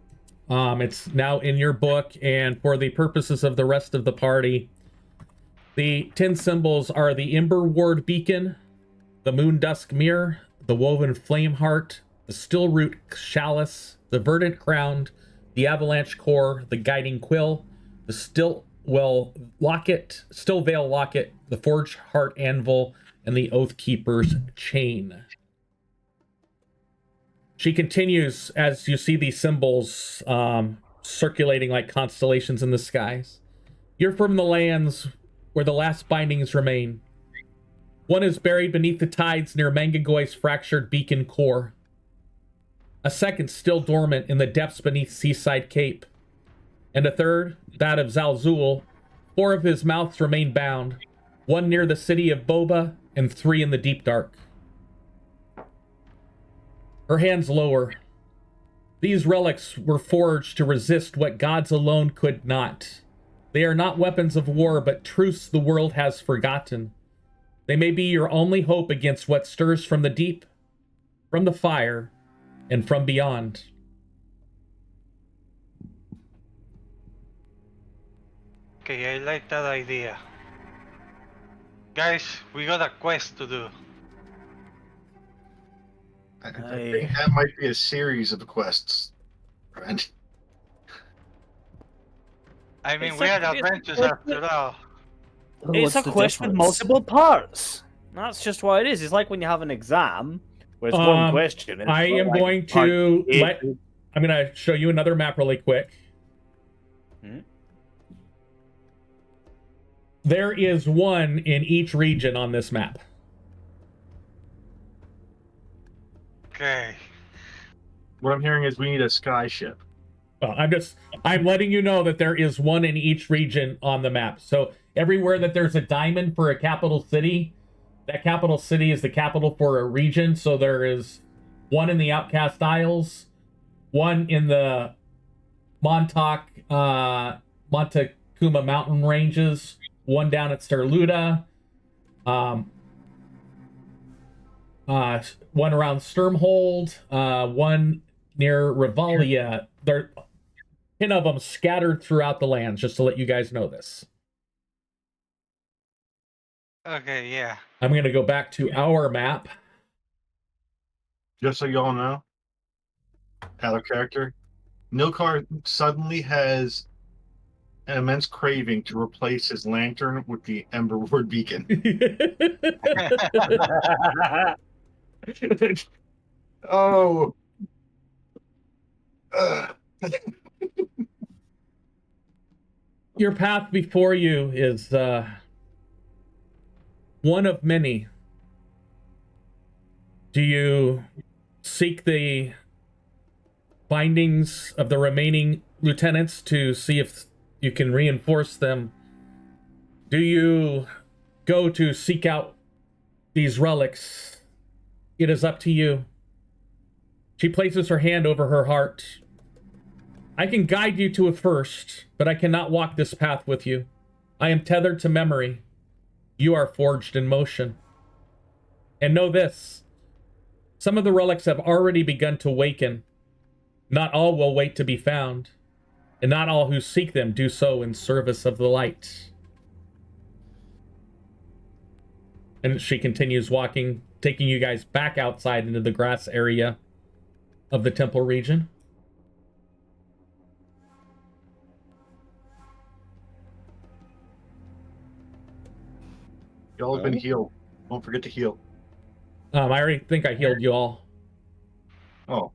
it's now in your book, and for the purposes of the rest of the party, the 10 symbols are the Ember Ward Beacon, the Moon Dusk Mirror, the Woven Flame Heart, the Still Root Chalice, the Verdant Crown, the Avalanche Core, the Guiding Quill, the Still Veil Locket, the Forged Heart Anvil, and the Oathkeeper's Chain. She continues as you see these symbols circulating like constellations in the skies. You're from the lands where the last bindings remain. One is buried beneath the tides near Mangagoy's fractured beacon core. A second still dormant in the depths beneath Seaside Cape. And a third, that of Zalzul, 4 of his mouths remain bound, 1 near the city of Boba, and 3 in the deep dark. Her hands lower. These relics were forged to resist what gods alone could not. They are not weapons of war, but truths the world has forgotten. They may be your only hope against what stirs from the deep, from the fire, and from beyond. Okay, I like that idea. Guys, we got a quest to do. I think that might be a series of quests, friend. I mean, It's we a- had it's a adventures quest after all. It's a quest with multiple parts. That's just what it is. It's like when you have an exam, where it's one question. And I it's am like going part to A. I'm going to show you another map really quick. Hmm? There is 1 in each region on this map. Okay. What I'm hearing is we need a sky ship. I'm letting you know that there is 1 in each region on the map. So everywhere that there's a diamond for a capital city, that capital city is the capital for a region. So there is 1 in the Outcast Isles, 1 in the Montecuma mountain ranges, 1 down at Sterluda, 1 around Sturmhold, 1 near Revalia. There 10 of them scattered throughout the lands, just to let you guys know this. Okay, yeah. I'm going to go back to our map. Just so y'all know, out of character, Nilkar suddenly has an immense craving to replace his lantern with the Ember Ward Beacon. Oh. Your path before you is one of many. Do you seek the bindings of the remaining lieutenants to see if you can reinforce them? Do you go to seek out these relics? It is up to you. She places her hand over her heart. I can guide you to it first, but I cannot walk this path with you. I am tethered to memory. You are forged in motion. And know this. Some of the relics have already begun to waken. Not all will wait to be found. And not all who seek them do so in service of the light. And she continues walking, taking you guys back outside into the grass area of the temple region. Y'all have been healed. Don't forget to heal. I already think I healed you all. Oh.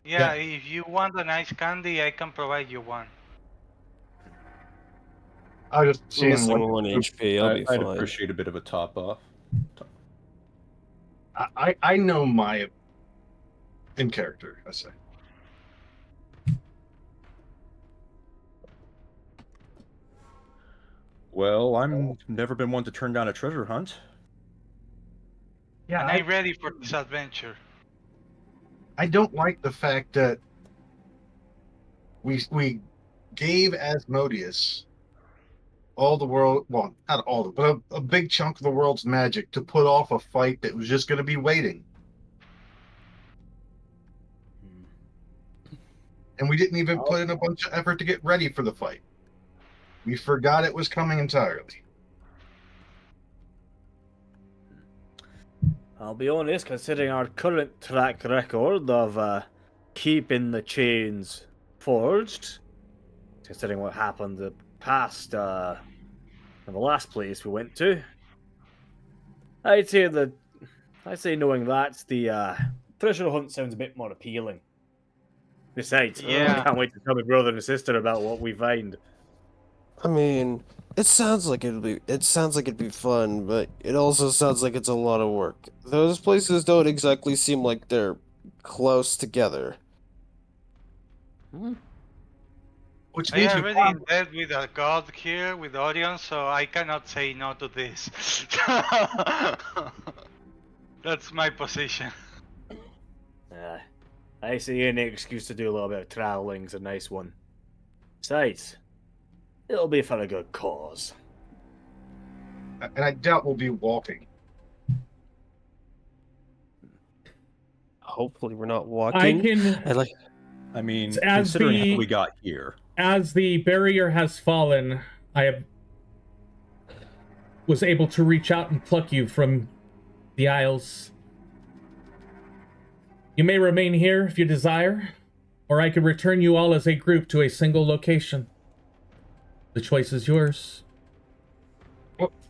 Yeah, if you want an ice candy, I can provide you one. I was just seeing Missing what 1 HP. I'll be I'd fine. appreciate a bit of a top off. I know my in character, I say. Well, I'm never been one to turn down a treasure hunt. Yeah, And I'm ready for this adventure. I don't like the fact that We gave Asmodeus all the world, well, not all, but a big chunk of the world's magic to put off a fight that was just going to be waiting. And we didn't even put in a bunch of effort to get ready for the fight. We forgot it was coming entirely. I'll be honest, considering our current track record of keeping the chains forged, considering what happened the past, in the last place we went to, I'd say knowing that the treasure hunt sounds a bit more appealing. Besides, Yeah. I can't wait to tell my brother and sister about what we find. I mean, it sounds like it'd be fun, but it also sounds like it's a lot of work. Those places don't exactly seem like they're close together. Which I means am we already in bed with a god here, with the audience, so I cannot say no to this. That's my position. I see any excuse to do a little bit of traveling's a nice one. Besides, it'll be for a good cause. and I doubt we'll be walking. Hopefully, we're not I walking. can, I mean, As considering the- how we got here. as the barrier has fallen, was able to reach out and pluck you from the Isles. You may remain here if you desire, or I could return you all as a group to a single location. The choice is yours.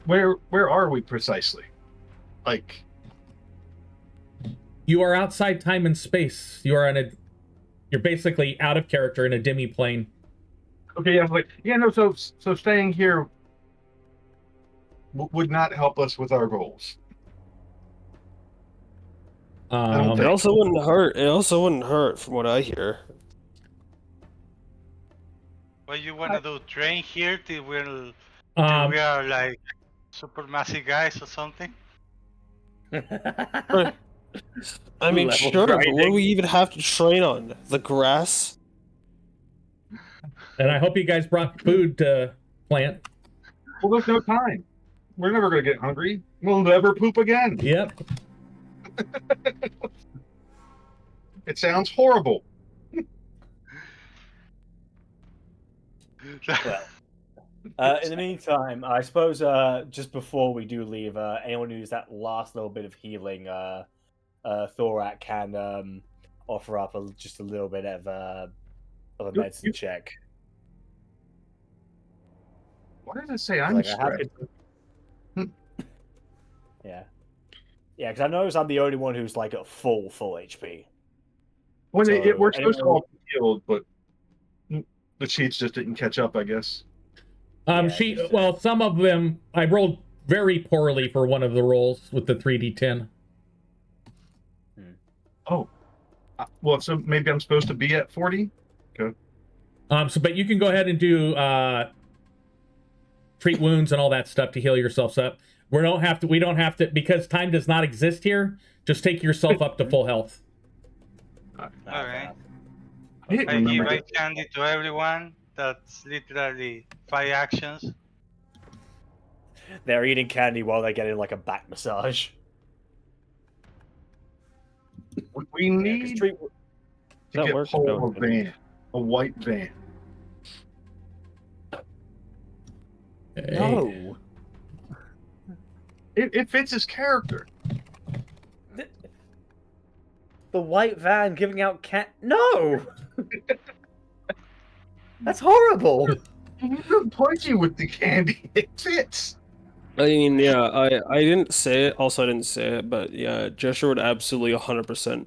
Where are we precisely? Like, You are outside time and space. You're basically out of character in a demi-plane. okay, yeah, like, yeah, no. So staying here would not help us with our goals. It also wouldn't hurt. It also wouldn't hurt, from what I hear. What you wanna do? Train here till we are like super massive guys or something? I mean, Level sure, but what do grinding. we even have to train on? The grass? And I hope you guys brought food to plant. Well, there's no time. We're never going to get hungry. We'll never poop again. Yep. It sounds horrible. In the meantime, I suppose just before we do leave, anyone who's that last little bit of healing, Thorak can offer up just a little bit of a medicine check. Why does it say I'm Like, I have stressed? to... Yeah. Yeah, because I noticed I'm the only one who's like at full HP. When So, we're supposed to anyone- all be healed, but the cheats just didn't catch up, I guess. Yeah, Some of them, I rolled very poorly for one of the rolls with the 3d10. Oh. Well, so maybe I'm supposed to be at 40? Okay. But you can go ahead and do treat wounds and all that stuff to heal yourselves up. We don't have to, because time does not exist here. Just take yourself up to full health. Alright. I didn't I give remember. ice candy to everyone. That's literally 5 actions. They're eating candy while they're getting like a back massage. We need to That get works? Paul No. a van. A white van. Okay. No. It fits his character. The white van giving out No! That's horrible! You're punchy with the candy. It fits. I mean, yeah, I didn't say it. Also, I didn't say it, but yeah, Joshua would absolutely 100%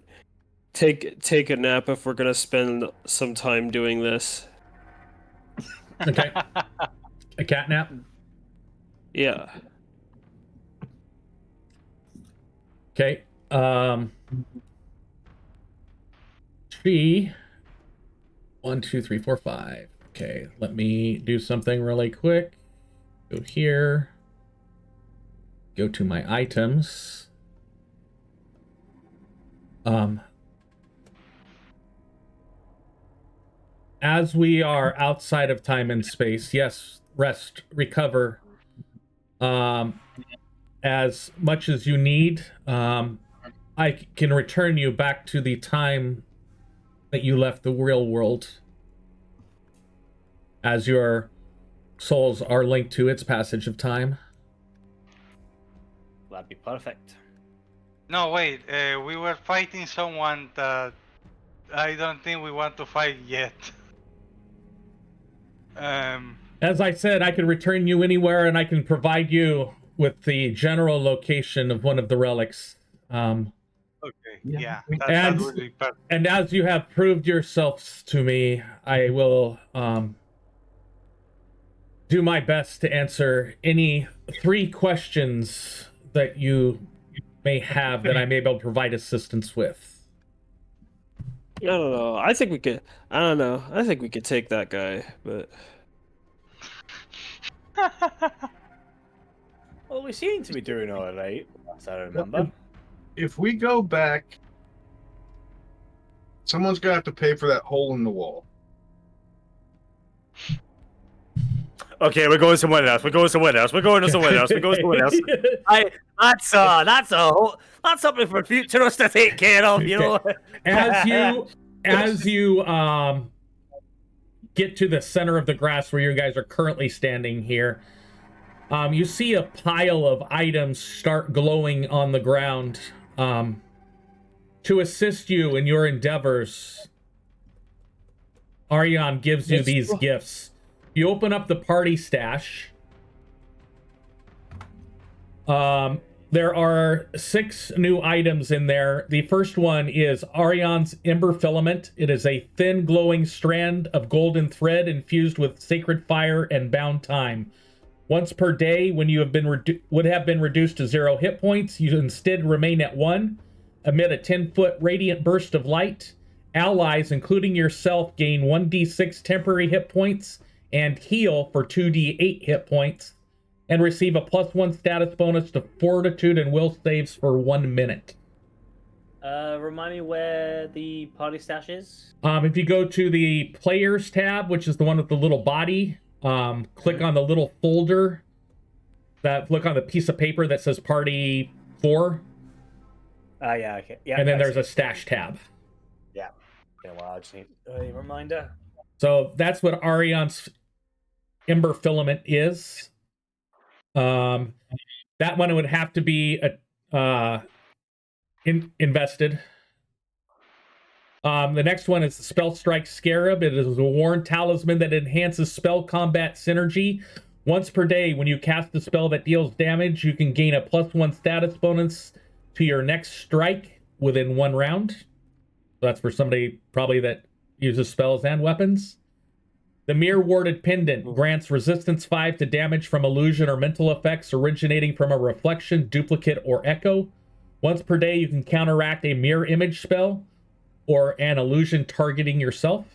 take a nap if we're gonna spend some time doing this. Okay. A cat nap. Yeah. Okay. She. 1, 2, 3, 4, 5. Okay, let me do something really quick. Go here. Go to my items. as we are outside of time and space, yes, rest, recover as much as you need. I can return you back to the time that you left the real world, as your souls are linked to its passage of time. That'd be perfect. No, wait. We were fighting someone that I don't think we want to fight yet. As I said, I can return you anywhere, and I can provide you with the general location of one of the relics. Okay. Yeah. That And- would be perfect. And as you have proved yourselves to me, I will do my best to answer any 3 questions that you may have that I may be able to provide assistance with. I don't know. I think we could. I don't know. I think we could take that guy, but Well, we seem to be doing all right, as I remember. If we go back, someone's gonna have to pay for that hole in the wall. Okay, we're going somewhere else. We're going somewhere else. We're going somewhere else. We're going somewhere else. That's something for future us to take care of, you know. As you get to the center of the grass where you guys are currently standing here, you see a pile of items start glowing on the ground. To assist you in your endeavors, Arion gives you these gifts. You open up the party stash. There are 6 new items in there. The first one is Arion's Ember Filament. It is a thin glowing strand of golden thread infused with sacred fire and bound time. Once per day, when you have been would have been reduced to 0 hit points, you instead remain at 1. Emit a 10-foot radiant burst of light. Allies, including yourself, gain 1d6 temporary hit points and heal for 2d8 hit points, and receive a +1 status bonus to fortitude and will saves for 1 minute. Remind me where the party stash is? If you go to the Players tab, which is the one with the little body, click on the little folder, look on the piece of paper that says Party 4. Yeah, okay. Yeah, And then I there's see. a stash tab. Yeah, well, I just need a reminder. So that's what Arion's Ember Filament is. That one would have to be invested. The next one is the Spell Strike Scarab. It is a worn talisman that enhances spell combat synergy. Once per day, when you cast a spell that deals damage, you can gain a +1 status bonus to your next strike within 1 round. So that's for somebody probably that uses spells and weapons. The Mirror Warded Pendant grants resistance 5 to damage from illusion or mental effects originating from a reflection, duplicate, or echo. Once per day, you can counteract a mirror image spell or an illusion targeting yourself.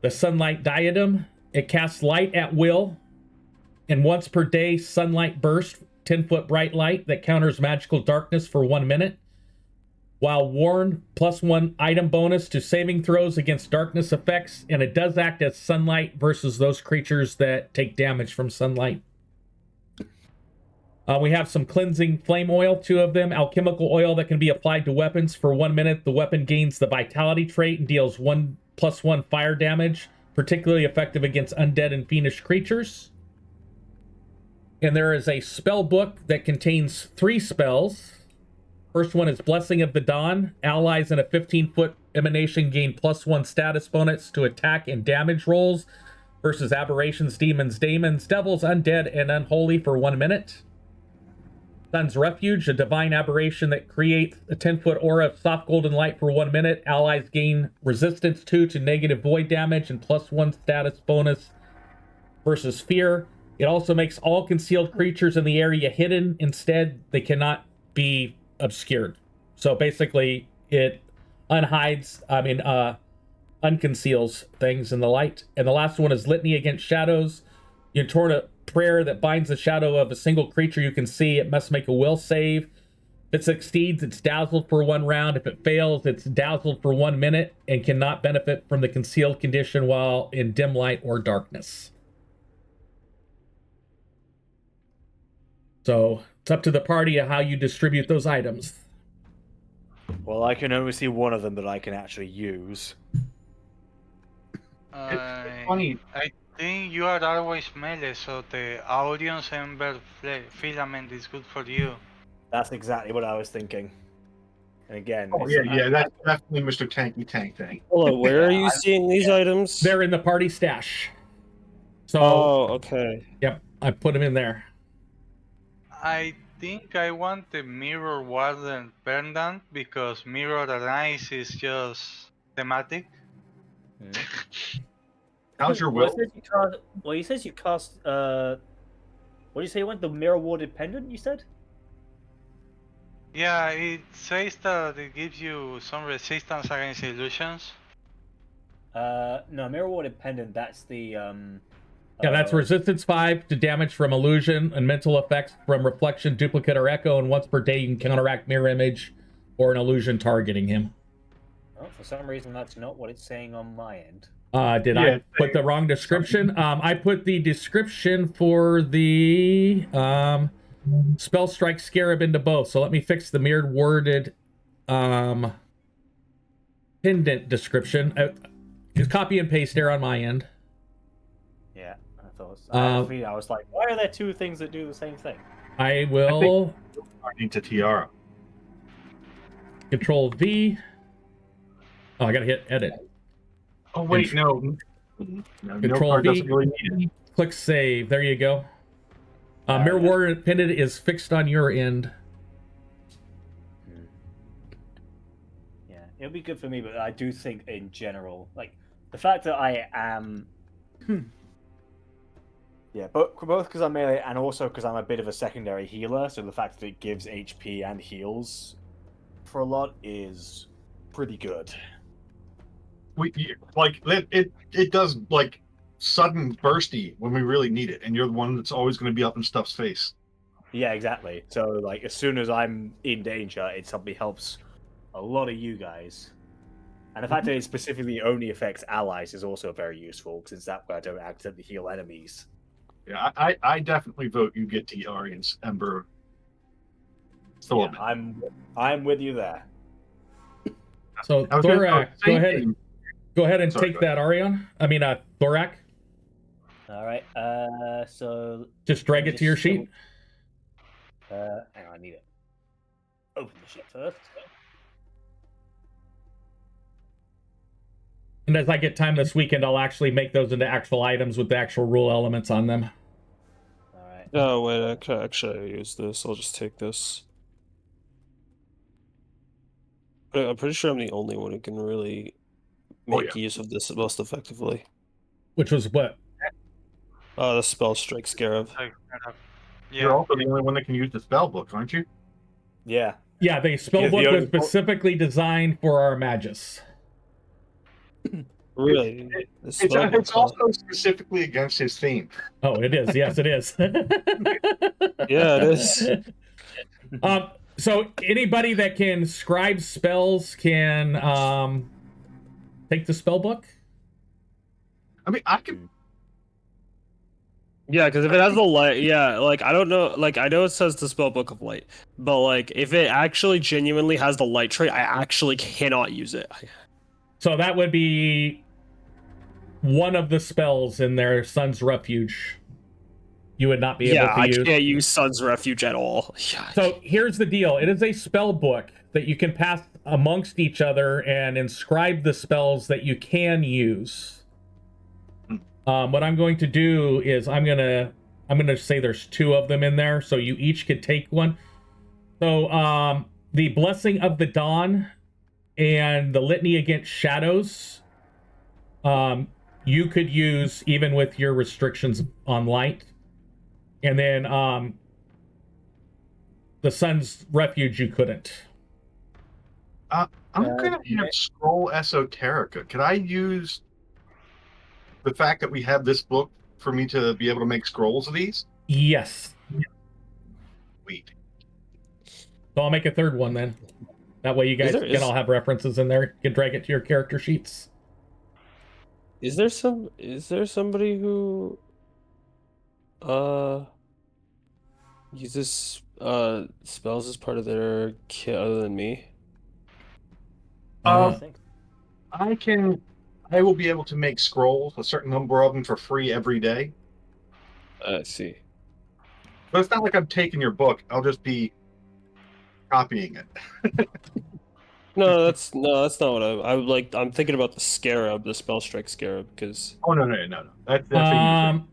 The Sunlight Diadem. It casts light at will, and once per day, sunlight burst, 10-foot bright light that counters magical darkness for 1 minute. While worn, +1 item bonus to saving throws against darkness effects, and it does act as sunlight versus those creatures that take damage from sunlight. We have some cleansing flame oil, 2 of them. Alchemical oil that can be applied to weapons for 1 minute. The weapon gains the vitality trait and deals +1 fire damage, particularly effective against undead and fiendish creatures. And there is a spell book that contains 3 spells. First one is Blessing of the Dawn. Allies in a 15-foot emanation gain +1 status bonus to attack and damage rolls versus aberrations, demons, daemons, devils, undead, and unholy for 1 minute. Sun's Refuge, a divine aberration that creates a 10-foot aura of soft golden light for 1 minute. Allies gain resistance 2 to negative void damage and +1 status bonus versus fear. It also makes all concealed creatures in the area hidden. Instead, they cannot be obscured. So basically, it unconceals things in the light. And the last one is Litany Against Shadows. You intone a prayer that binds the shadow of a single creature you can see. It must make a will save. If it succeeds, it's dazzled for 1 round. If it fails, it's dazzled for 1 minute and cannot benefit from the concealed condition while in dim light or darkness. So it's up to the party how you distribute those items. Well, I can only see one of them that I can actually use. funny. I think you are always melee, so the audience ember filament is good for you. That's exactly what I was thinking. And again, Oh yeah, that's definitely Mr. Tanky Tank thing. Hold on, where are you seeing these items? They're in the party stash. So, Oh, okay. yep, I put them in there. I think I want the Mirror Warden pendant because Mirror and Ice is just thematic. How's your Well, will? he says you cast. What do you say? You want the mirror warded pendant? You said. Yeah, it says that it gives you some resistance against illusions. No, mirror warded pendant. That's the Yeah, that's resistance 5 to damage from illusion and mental effects from reflection, duplicate, or echo, and once per day you can counteract mirror image or an illusion targeting him. Oh, for some reason, that's not what it's saying on my end. Did I put the wrong description? I put the description for the spell strike scarab into both. So let me fix the mirrored worded pendant description. Just copy and paste there on my end. Yeah, I thought. I was like, why are there two things that do the same thing? I will Into Tiara. Control V. Oh, I gotta hit edit. Oh wait, no. Control V. Doesn't really need it. Click save. There you go. Mirror word pendant is fixed on your end. Yeah, it'll be good for me, but I do think in general, like the fact that I am. Yeah, both because I'm melee and also because I'm a bit of a secondary healer, so the fact that it gives HP and heals for a lot is pretty good. It does like sudden bursty when we really need it, and you're the one that's always going to be up in stuff's face. Yeah, exactly. So like as soon as I'm in danger, it suddenly helps a lot of you guys. And the fact that it specifically only affects allies is also very useful, since that way I don't accidentally heal enemies. Yeah, I definitely vote you get Tiarian's Ember. Yeah, I'm with you there. So Thorak, go ahead and take that Arion. I mean Thorak. All right. So Just drag it to your sheet. Hang on, I need it. Open the sheet first. And as I get time this weekend, I'll actually make those into actual items with the actual rule elements on them. All right. Oh wait, I could actually use this. I'll just take this. But I'm pretty sure I'm the only one who can really make use of this most effectively. Which was what? The spell strike scarab. Yeah. You're also the only one that can use the spell book, aren't you? Yeah. Yeah, the spell book was specifically designed for our Magus. Really? It's also specifically against his theme. Oh, it is. Yes, it is. Yeah, it is. So anybody that can scribe spells can take the spell book. I mean, I can. Yeah, because if it has the light, yeah, like I don't know, like I know it says the spell book of light, but like if it actually genuinely has the light trait, I actually cannot use it. So that would be one of the spells in their Sun's Refuge. You would not be able to use. I can't use Sun's Refuge at all. Yeah. So here's the deal. It is a spell book that you can pass amongst each other and inscribe the spells that you can use. What I'm going to do is I'm gonna say there's 2 of them in there, so you each could take one. So the Blessing of the Dawn and the Litany Against Shadows, you could use even with your restrictions on light. And then the Sun's Refuge you couldn't. I'm gonna have Scroll Esoterica. Could I use the fact that we have this book for me to be able to make scrolls of these? Yes. Sweet. So I'll make a third one then. That way you guys can all have references in there. You can drag it to your character sheets. Is there somebody who uses spells as part of their kit other than me? I will be able to make scrolls, a certain number of them, for free every day. I see. But it's not like I'm taking your book. I'll just be copying it. No, that's not what I would like. I'm thinking about the scarab, the spell strike scarab, because. Oh no. That's a user.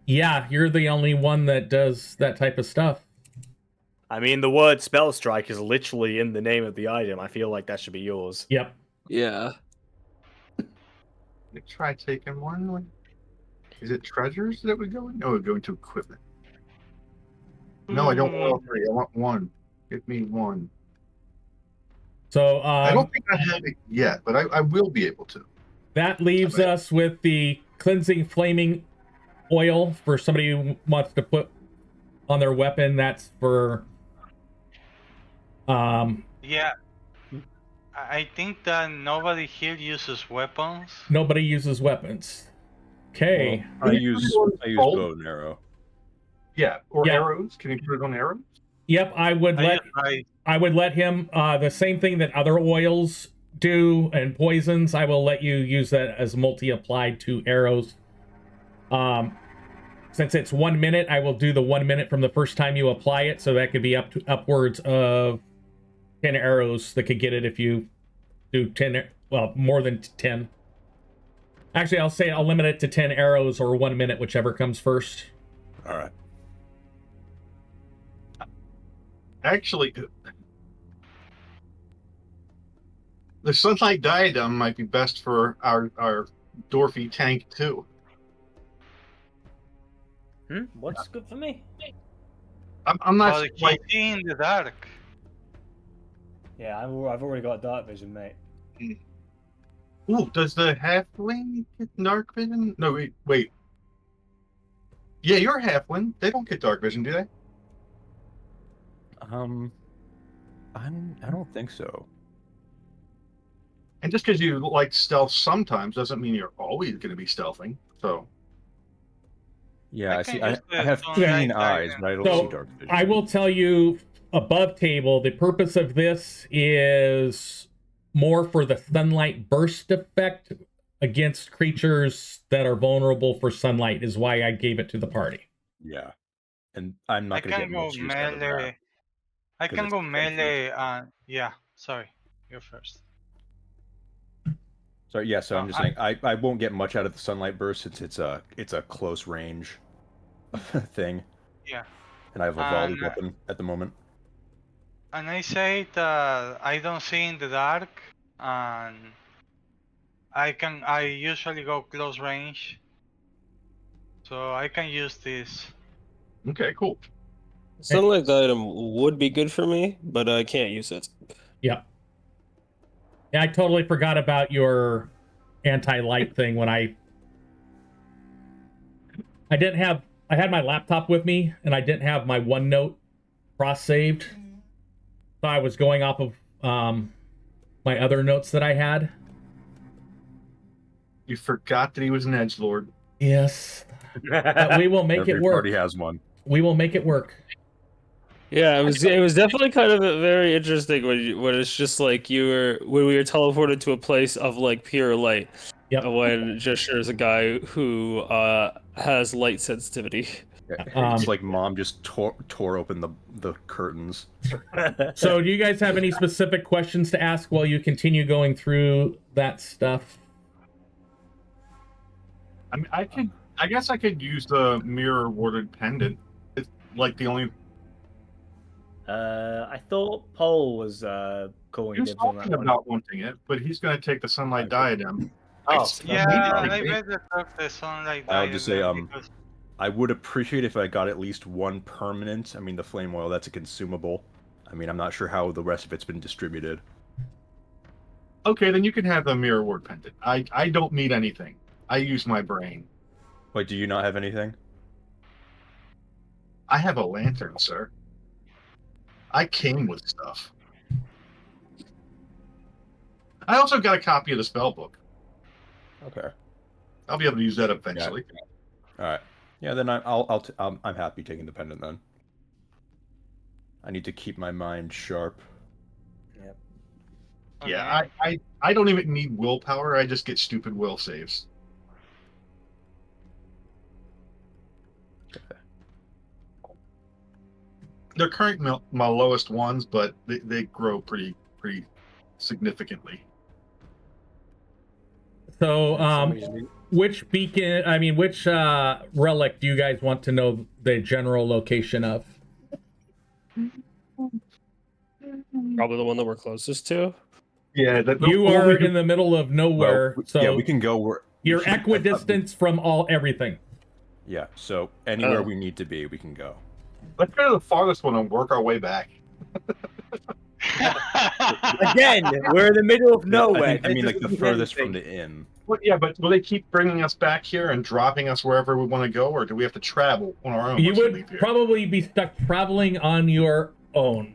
Yeah, you're the only one that does that type of stuff. I mean, the word spell strike is literally in the name of the item. I feel like that should be yours. Yep. Yeah. Let's try taking one. Is it treasures that would go in? No, it would go into equipment. No, I don't want all three. I want one. Give me one. So I don't think I have it yet, but I will be able to. That leaves us with the cleansing flaming oil for somebody who wants to put on their weapon. That's for Yeah. I think that nobody here uses weapons. Nobody uses weapons. Okay. Well, I use bow and arrow. Yeah, or arrows. Can you put it on arrows? Yep, I would let him the same thing that other oils do and poisons. I will let you use that as multi-applied to arrows. Since it's 1 minute, I will do the 1 minute from the first time you apply it, so that could be upwards of 10 arrows that could get it if you do 10, well, more than 10. Actually, I'll limit it to 10 arrows or 1 minute, whichever comes first. All right. Actually, the sunlight diadem might be best for our Dwarfy tank too. What's good for me? I'm not the like key in the dark. Yeah, I've already got dark vision, mate. Ooh, does the halfling get dark vision? No, wait. Yeah, you're a halfling. They don't get dark vision, do they? I don't think so. And just because you like stealth sometimes doesn't mean you're always going to be stealthing. So. Yeah, I have keen eyes, but I don't see dark vision. I will tell you above table, the purpose of this is more for the sunlight burst effect against creatures that are vulnerable for sunlight is why I gave it to the party. Yeah. And I'm not going to get much use out of that. I can go melee. Yeah, sorry. You're first. So yeah, so I'm just saying I won't get much out of the sunlight burst since it's a close range thing. Yeah. And I have a volley weapon at the moment. And I say that I don't see in the dark, and I usually go close range, so I can use this. Okay, cool. Sunlight item would be good for me, but I can't use it. Yeah. Yeah, I totally forgot about your anti-light thing when I had my laptop with me and I didn't have my OneNote cross-saved. So I was going off of my other notes that I had. You forgot that he was an edgelord. Yes. But we will make it work. Everybody has one. We will make it work. Yeah, it was definitely kind of very interesting when it's just like when we were teleported to a place of like pure light. Yep. When just there's a guy who has light sensitivity. It's like mom just tore open the curtains. So do you guys have any specific questions to ask while you continue going through that stuff? I mean, I guess I could use the mirror warded pendant. It's like the only. I thought Paul was going He was talking about wanting it, but he's going to take the sunlight diadem. Oh, Yeah, I better talk the sunlight. I'll just say because I would appreciate if I got at least one permanent. I mean, the flame oil, that's a consumable. I mean, I'm not sure how the rest of it's been distributed. Okay, then you can have the mirror ward pendant. I don't need anything. I use my brain. Wait, do you not have anything? I have a lantern, sir. I came with stuff. I also got a copy of the spell book. Okay. I'll be able to use that eventually. All right. Yeah, then I'm happy taking the pendant then. I need to keep my mind sharp. Yeah, I don't even need willpower. I just get stupid will saves. They're currently my lowest ones, but they grow pretty significantly. So, which beacon? I mean, which relic do you guys want to know the general location of? Probably the one that we're closest to. Yeah, You are in the middle of nowhere, Well, so yeah, we can go where you're equidistant from everything. Yeah, so anywhere we need to be, we can go. Let's go to the farthest one and work our way back. Again, we're in the middle of nowhere. I mean, This like the doesn't furthest anything. from the inn. Well, yeah, but will they keep bringing us back here and dropping us wherever we want to go, or do we have to travel on our own? You once we would leave here? probably be stuck traveling on your own.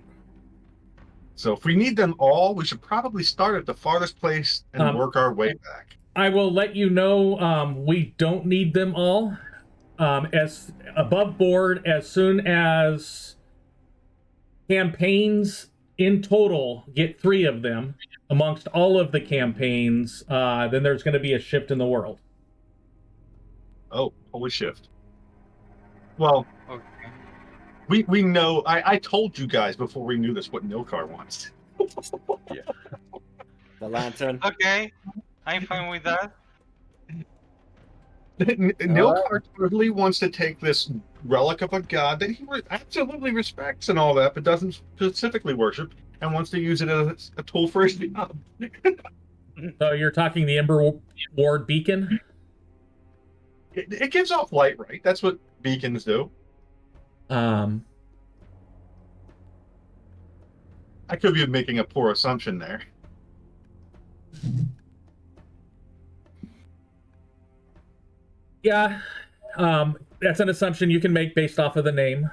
So if we need them all, we should probably start at the farthest place and work our way back. I will let you know we don't need them all. As above board, as soon as campaigns in total get 3 of them amongst all of the campaigns, then there's going to be a shift in the world. Oh, holy shift. Well, Okay. we know. I told you guys before we knew this what Nilkar wants. Yeah. The lantern. Okay, I'm fine with that. Nilkar totally wants to take this relic of a god that he absolutely respects and all that, but doesn't specifically worship, and wants to use it as a tool for his job. So you're talking the Ember Ward beacon? It gives off light, right? That's what beacons do. I could be making a poor assumption there. Yeah, that's an assumption you can make based off of the name.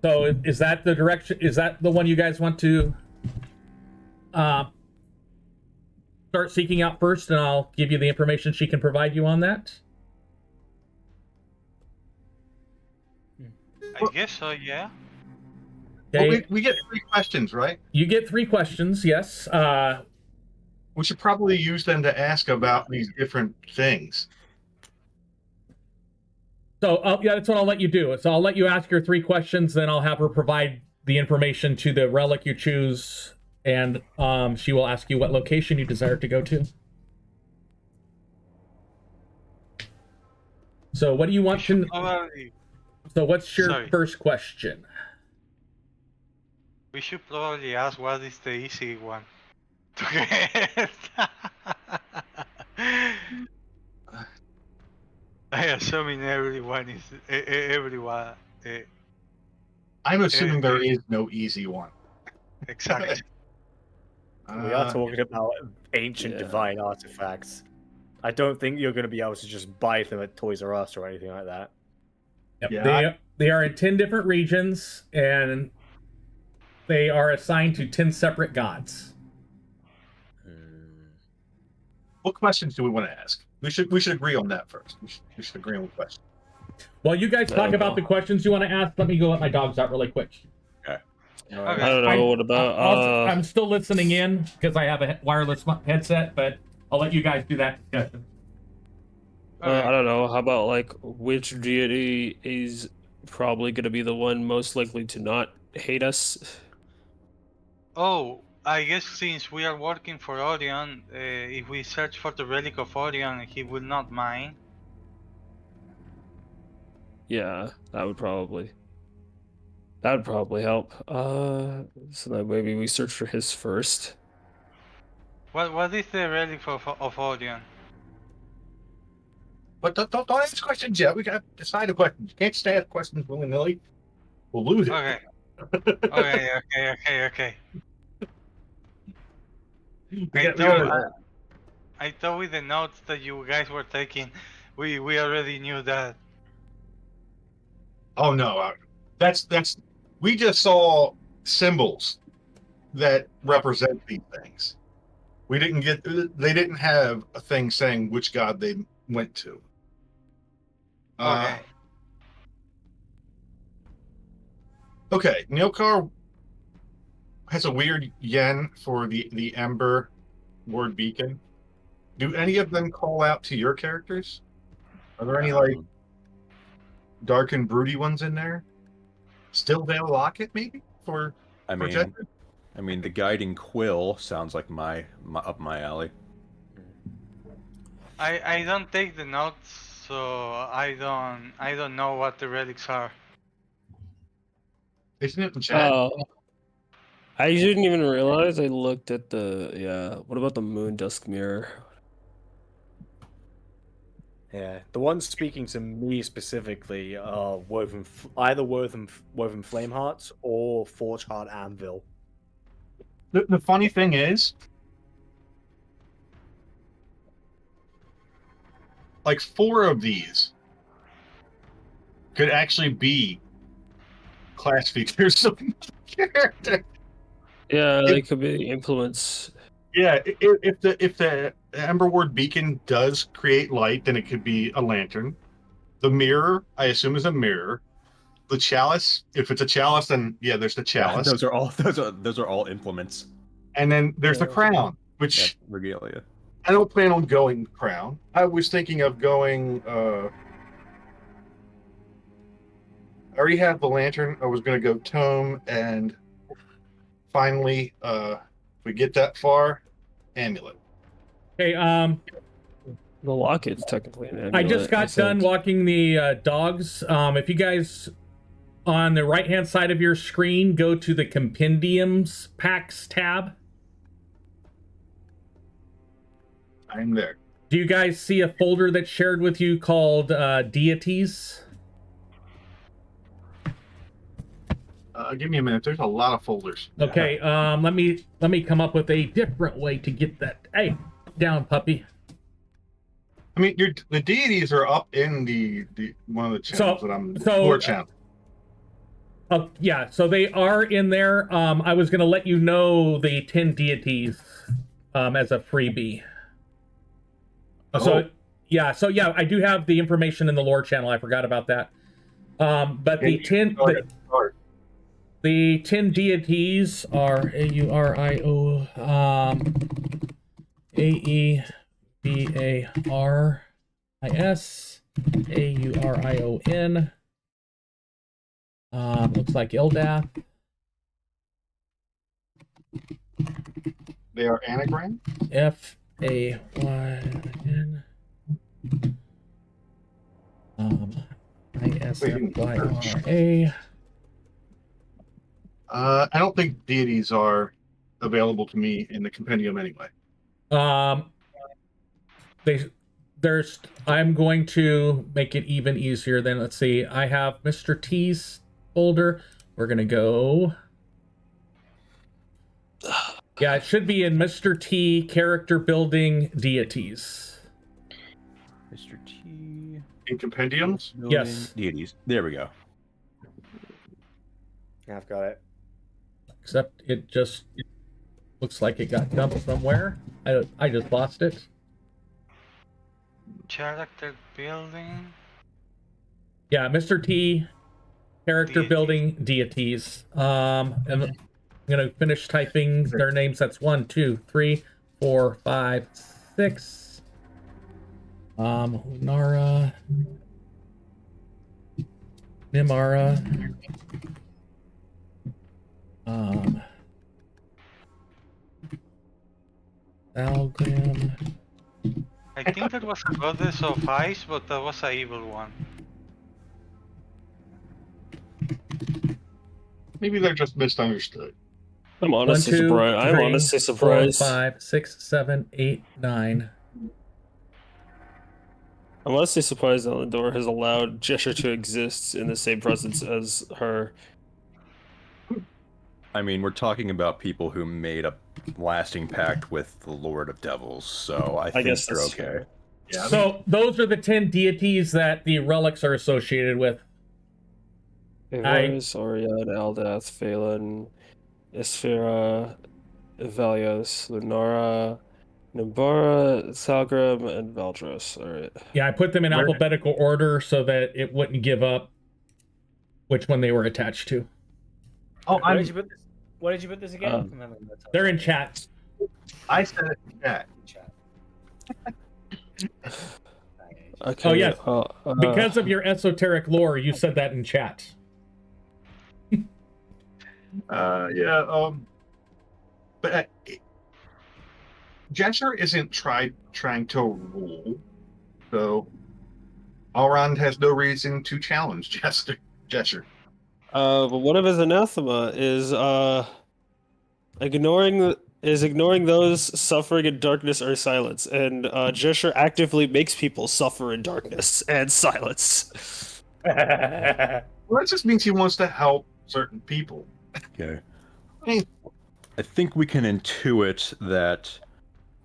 So is that the direction? Is that the one you guys want to start seeking out first, and I'll give you the information she can provide you on that? I guess so, yeah. Okay. Well, we get 3 questions, right? You get 3 questions, yes. We should probably use them to ask about these different things. So yeah, that's what I'll let you do. So I'll let you ask your 3 questions, then I'll have her provide the information to the relic you choose, and she will ask you what location you desire to go to. So what do you want to? So what's your first question? We should probably ask what is the easy one to get. I assuming everyone is everyone. I'm assuming there is no easy one. Exactly. We are talking about ancient divine artifacts. I don't think you're going to be able to just buy them at Toys R Us or anything like that. Yep. Yeah. They are in 10 different regions, and they are assigned to 10 separate gods. What questions do we want to ask? We should agree on that first. We should agree on the question. While you guys talk about the questions you want to ask, let me go let my dogs out really quick. Okay. I don't know. What about? I'm still listening in because I have a wireless headset, but I'll let you guys do that discussion. I don't know. How about like which deity is probably going to be the one most likely to not hate us? Oh, I guess since we are working for Orion, if we search for the relic of Orion, he will not mind. Yeah, that would probably help. So that maybe we search for his first. What is the relic of Orion? But don't ask questions yet. We got to decide the questions. You can't just ask questions willy-nilly. We'll lose it. Okay. Okay. I thought with the notes that you guys were taking, we already knew that. Oh no, that's We just saw symbols that represent these things. We didn't get. They didn't have a thing saying which god they went to. Okay. Okay, Nilkar has a weird yen for the Ember Ward Beacon. Do any of them call out to your characters? Are there any like dark and broody ones in there? Still Veil Locket, maybe for protection? I mean, the guiding quill sounds like my up my alley. I don't take the notes, so I don't know what the relics are. Isn't it in chat? Oh, I didn't even realize I looked at the What about the moon dusk mirror? Yeah, the ones speaking to me specifically are either woven flame hearts or forge heart anvil. The funny thing is, like 4 of these could actually be class features of the character. Yeah, they could be influence. Yeah, if the Ember Ward Beacon does create light, then it could be a lantern. The mirror, I assume, is a mirror. The chalice, if it's a chalice, then yeah, there's the chalice. Those are all implements. And then there's the crown, which Regalia. I don't plan on going crown. I was thinking of going. I already have the lantern. I was going to go tome, and finally, if we get that far, amulet. Okay, The locket's technically an amulet, I just got done think. walking the dogs. If you guys on the right hand side of your screen go to the compendiums packs tab. I'm there. Do you guys see a folder that's shared with you called deities? Give me a minute. There's a lot of folders. Okay, let me come up with a different way to get that. Hey, down, puppy. I mean, the deities are up in the one of the channels that I'm lore channel. Yeah, so they are in there. I was going to let you know the 10 deities as a freebie. So yeah, I do have the information in the lore channel. I forgot about that. But the 10 deities are Aurio, Aebaris, Aurion. Looks like Eldath. They are anagram. F-A-Y-N. I-S-F-Y-R-A. I don't think deities are available to me in the compendium anyway. I'm going to make it even easier. Then let's see. I have Mr. T's folder. We're gonna go. Yeah, it should be in Mr. T character building deities. Mr. T. In compendiums? Yes. Deities. There we go. I've got it. Except it just looks like it got dumped somewhere. I just lost it. Character building. Yeah, Mr. T character Deities. building deities. And I'm gonna finish typing their names. That's 1, 2, 3, 4, 5, 6. Hunara, Nimara, Algram. I think that was a goddess of ice, but that was an evil one. Maybe they're just misunderstood. I'm honestly 1, 2, surprised. I'm 3, honestly 4, surprised. 5, 6, 7, 8, 9. I'm honestly surprised that Lindor has allowed Gesture to exist in the same presence as her. I mean, we're talking about people who made a lasting pact with the Lord of Devils, so I think guess they're that's okay. fair. Yeah. So those are the 10 deities that the relics are associated with. Ivars, Orion, Aldath, Phelan, Isphera, Valios, Lunara, Nimbara, Salgrim, and Veldros. Alright. Yeah, I put them in Where- alphabetical order so that it wouldn't give up which one they were attached to. Oh, Where did you put this? Where did you put this again? Um, They're in chat. I said it in chat. Chat. Okay. Oh, yes. uh, Because of your esoteric lore, you said that in chat. Yeah. But Jester isn't trying to rule, so Elrond has no reason to challenge Jester. but one of his anathema is ignoring those suffering in darkness or silence, and Gesture actively makes people suffer in darkness and silence. Well, that just means he wants to help certain people. Okay. Hey. I think we can intuit that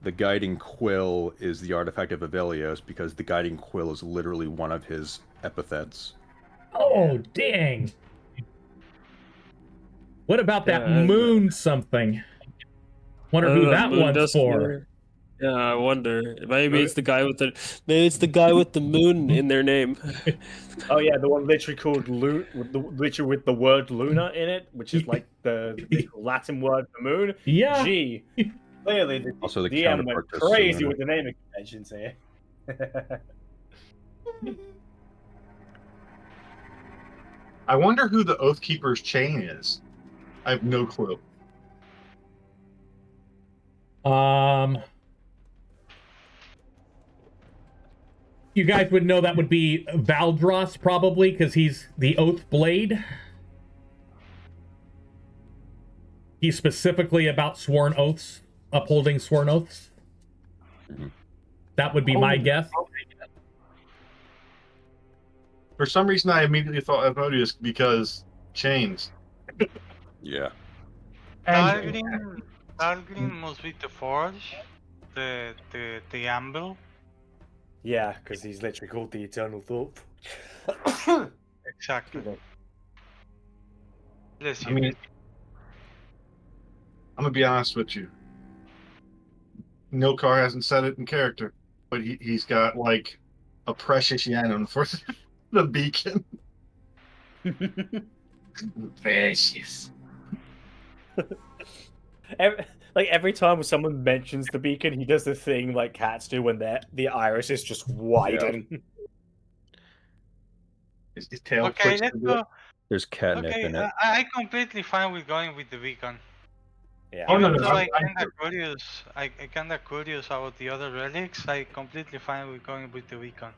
the guiding quill is the artifact of Avelios because the guiding quill is literally one of his epithets. Oh, dang. What about that Yeah, moon something? Wonder who that moon one's dust for. moon. Yeah, I wonder. Maybe it's the guy with the moon in their name. Oh yeah, the one literally called literally with the word Luna in it, which is like the literal Latin word for moon. Yeah. Gee, clearly the Also the DM went counterpart to crazy Selena. with the naming conventions here. I wonder who the Oathkeeper's chain is. I have no clue. You guys would know that would be Valdros, probably, because he's the Oath Blade. He's specifically about sworn oaths, upholding sworn oaths. That would be my guess. For some reason, I immediately thought of Odious because chains. Yeah. Dalgrim must be the forge, the anvil. Yeah, because he's literally called the Eternal Thought. Exactly. Bless you. I mean, I'm gonna be honest with you. Nilkar hasn't said it in character, but he's got like a precious yen for the beacon. Precious. Every time someone mentions the beacon, he does the thing like cats do when the iris is just widen. His tail Okay, flicks let's to go. There's catnip Okay, in it. I completely fine with going with the beacon. Yeah. Oh, no, Even no, though I'm I kinda curious about the other relics, I completely fine with going with the beacon.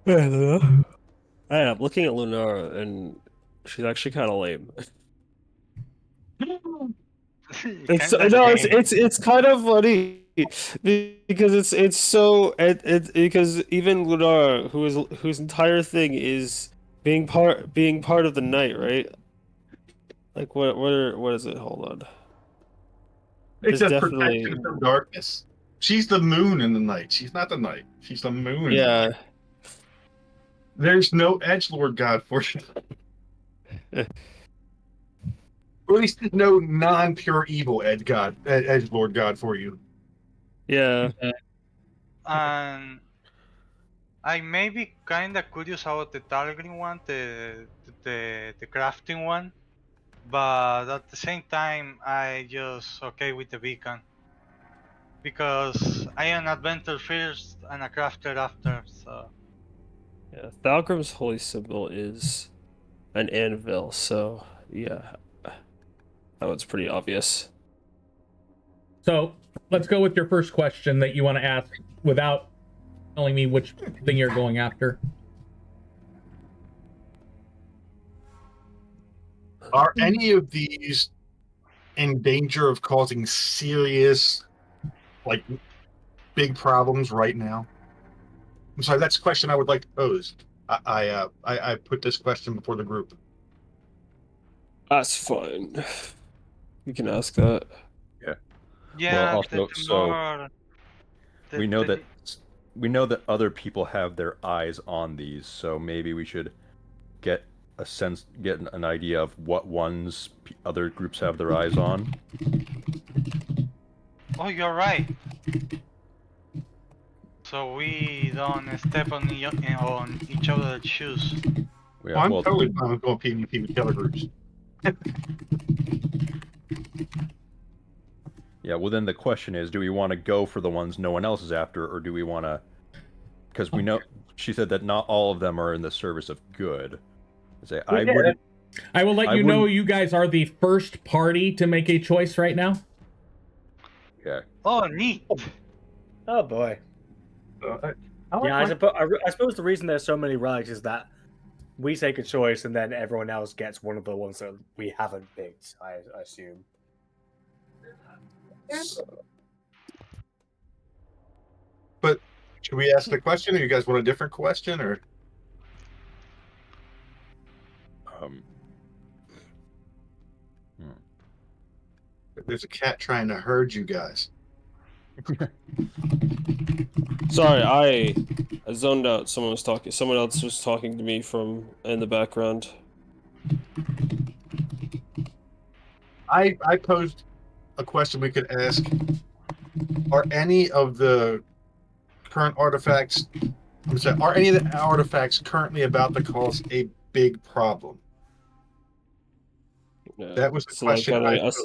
I'm looking at Lunara, and she's actually kind of lame. It's Kinda no, lame. it's kind of funny because because even Lunara, whose entire thing is being part of the night, right? Like what is it? Hold on. It's There's a definitely protection from darkness. She's the moon in the night. She's not the night. She's the moon. yeah. There's no edgelord god for you. Or at least no non-pure evil edgelord god for you. Yeah. And I may be kinda curious about the Dalgrim one, the crafting one, but at the same time I just okay with the beacon. Because I am an adventurer first and a crafter after, so Yeah. Thalgrim's holy symbol is an anvil, so yeah. That one's pretty obvious. So let's go with your first question that you want to ask without telling me which thing you're going after. Are any of these in danger of causing serious, like, big problems right now? I'm sorry, that's a question I would like to pose. I put this question before the group. That's fine. You can ask that. yeah. also, so we know that other people have their eyes on these, so maybe we should get a sense, get an idea of what ones other groups have their eyes on. Oh, you're right. So we don't step on each other's shoes. Yeah, I'm well, totally fine with going PvP with killer groups. yeah. Well, then the question is, do we want to go for the ones no one else is after, or do we want to? Because we know she said that not all of them are in the service of good. Say, I Yeah. would. I will let I you know wouldn't- you guys are the first party to make a choice right now. Yeah. Oh, neat. Oh boy. I like Yeah, my- I suppose the reason there's so many relics is that we take a choice and then everyone else gets one of the ones that we haven't picked, I assume. But should we ask the question, or you guys want a different question, or Um, there's a cat trying to herd you guys? Sorry, I zoned out. Someone was talking. Someone else was talking to me from in the background. I posed a question we could ask. Are any of the current artifacts, I'm sorry, are any of the artifacts currently about to cause a big problem? Yeah. That was the So, like, question are I they, posed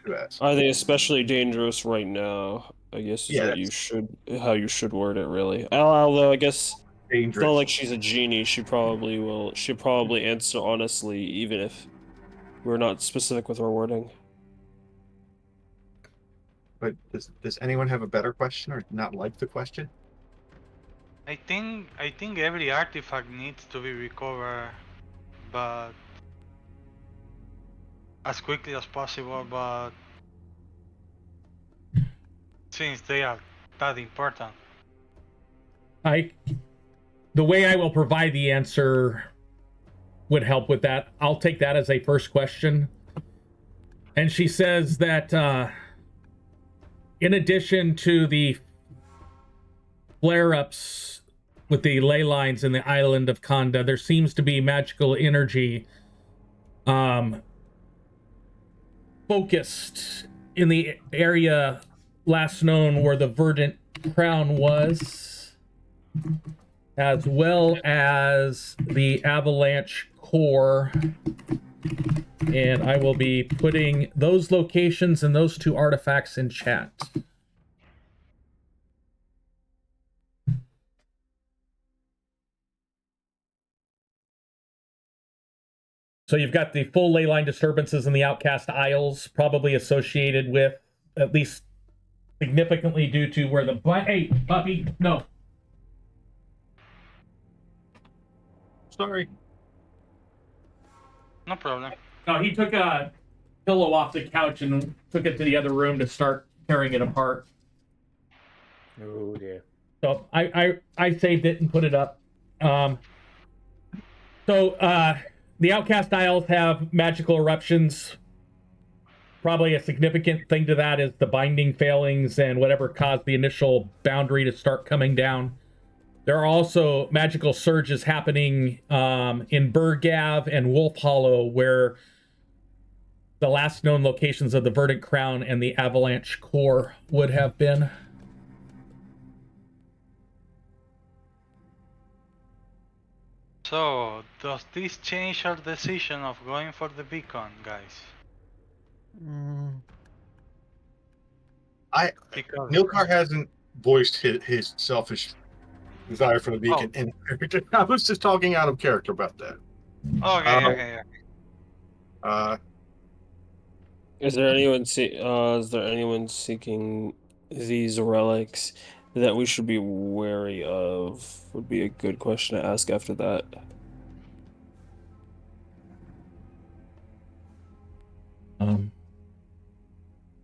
to ask. are they especially dangerous right now? I guess is Yeah, what you should, how you should word it, really. Although I guess it's Dangerous. not like she's a genie. She probably will. She'll probably answer honestly, even if we're not specific with our wording. But does anyone have a better question or not like the question? I think every artifact needs to be recovered, but as quickly as possible. But since they are that important, The way I will provide the answer would help with that. I'll take that as a first question. And she says that in addition to the flare-ups with the ley lines in the island of Kanda, there seems to be magical energy focused in the area last known where the Verdant Crown was, as well as the Avalanche Core. And I will be putting those locations and those two artifacts in chat. So you've got the full ley line disturbances in the Outcast Isles, probably associated with, at least significantly due to where the... Hey, puppy, no. Sorry. no problem. No, he took a pillow off the couch and took it to the other room to start tearing it apart. Oh dear. So I saved it and put it up. The Outcast Isles have magical eruptions. Probably a significant thing to that is the binding failings and whatever caused the initial boundary to start coming down. There are also magical surges happening in Burgav and Wolf Hollow, where the last known locations of the Verdant Crown and the Avalanche Core would have been. So, does this change our decision of going for the beacon, guys? Because Nilkar hasn't voiced his selfish desire for the beacon in character. I was just talking out of character about that. okay. Is there anyone seeking these relics that we should be wary of? Would be a good question to ask after that.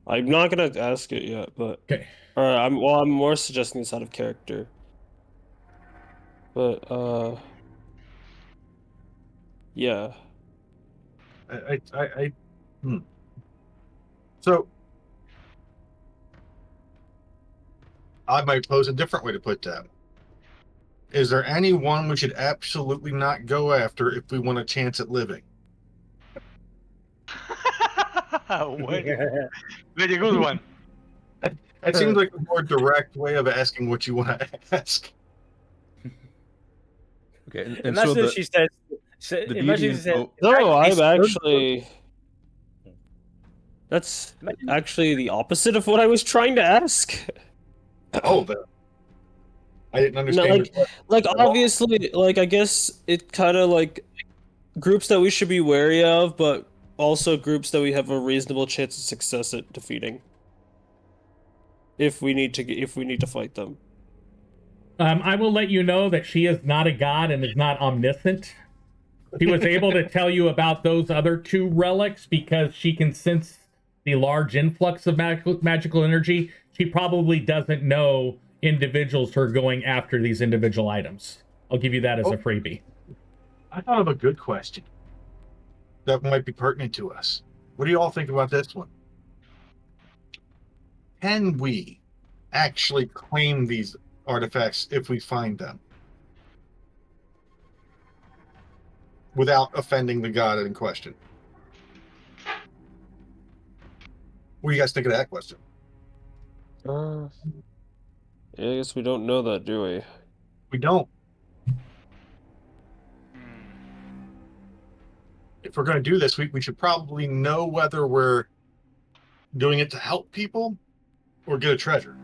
I'm not gonna ask it yet, but Okay. I'm more suggesting this out of character. But yeah. So I might pose a different way to put that. Is there any one we should absolutely not go after if we want a chance at living? Very good one. That seems like a more direct way of asking what you want to ask. Okay, and Imagine so if she says. the Imagine deity if she said. invo- No, I'm It's- actually. That's actually the opposite of what I was trying to ask. Oh, I didn't No, understand. like obviously, like I guess it kind of like groups that we should be wary of, but also groups that we have a reasonable chance of success at defeating. If we need to fight them. I will let you know that she is not a god and is not omniscient. She was able to tell you about those other two relics because she can sense the large influx of magical energy. She probably doesn't know individuals who are going after these individual items. I'll give you that as a freebie. I thought of a good question that might be pertinent to us. What do you all think about this one? Can we actually claim these artifacts if we find them without offending the god in question? What do you guys think of that question? Yeah, I guess we don't know that, do we? We don't. Hmm. If we're going to do this, we should probably know whether we're doing it to help people or get a treasure.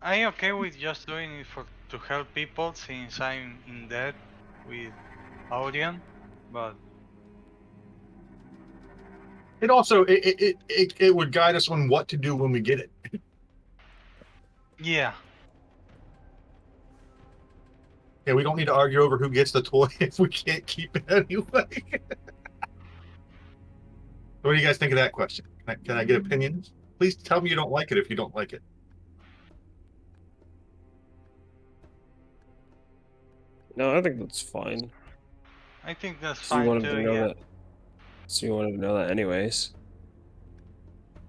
I'm okay with just doing it to help people since I'm in debt with Aurion, but It also it would guide us on what to do when we get it. yeah. Yeah, we don't need to argue over who gets the toy if we can't keep it anyway. What do you guys think of that question? Can I get opinions? Please tell me you don't like it if you don't like it. No, I think that's fine. I think that's So you fine wanted too, to know yeah. that. So you wanted to know that anyways.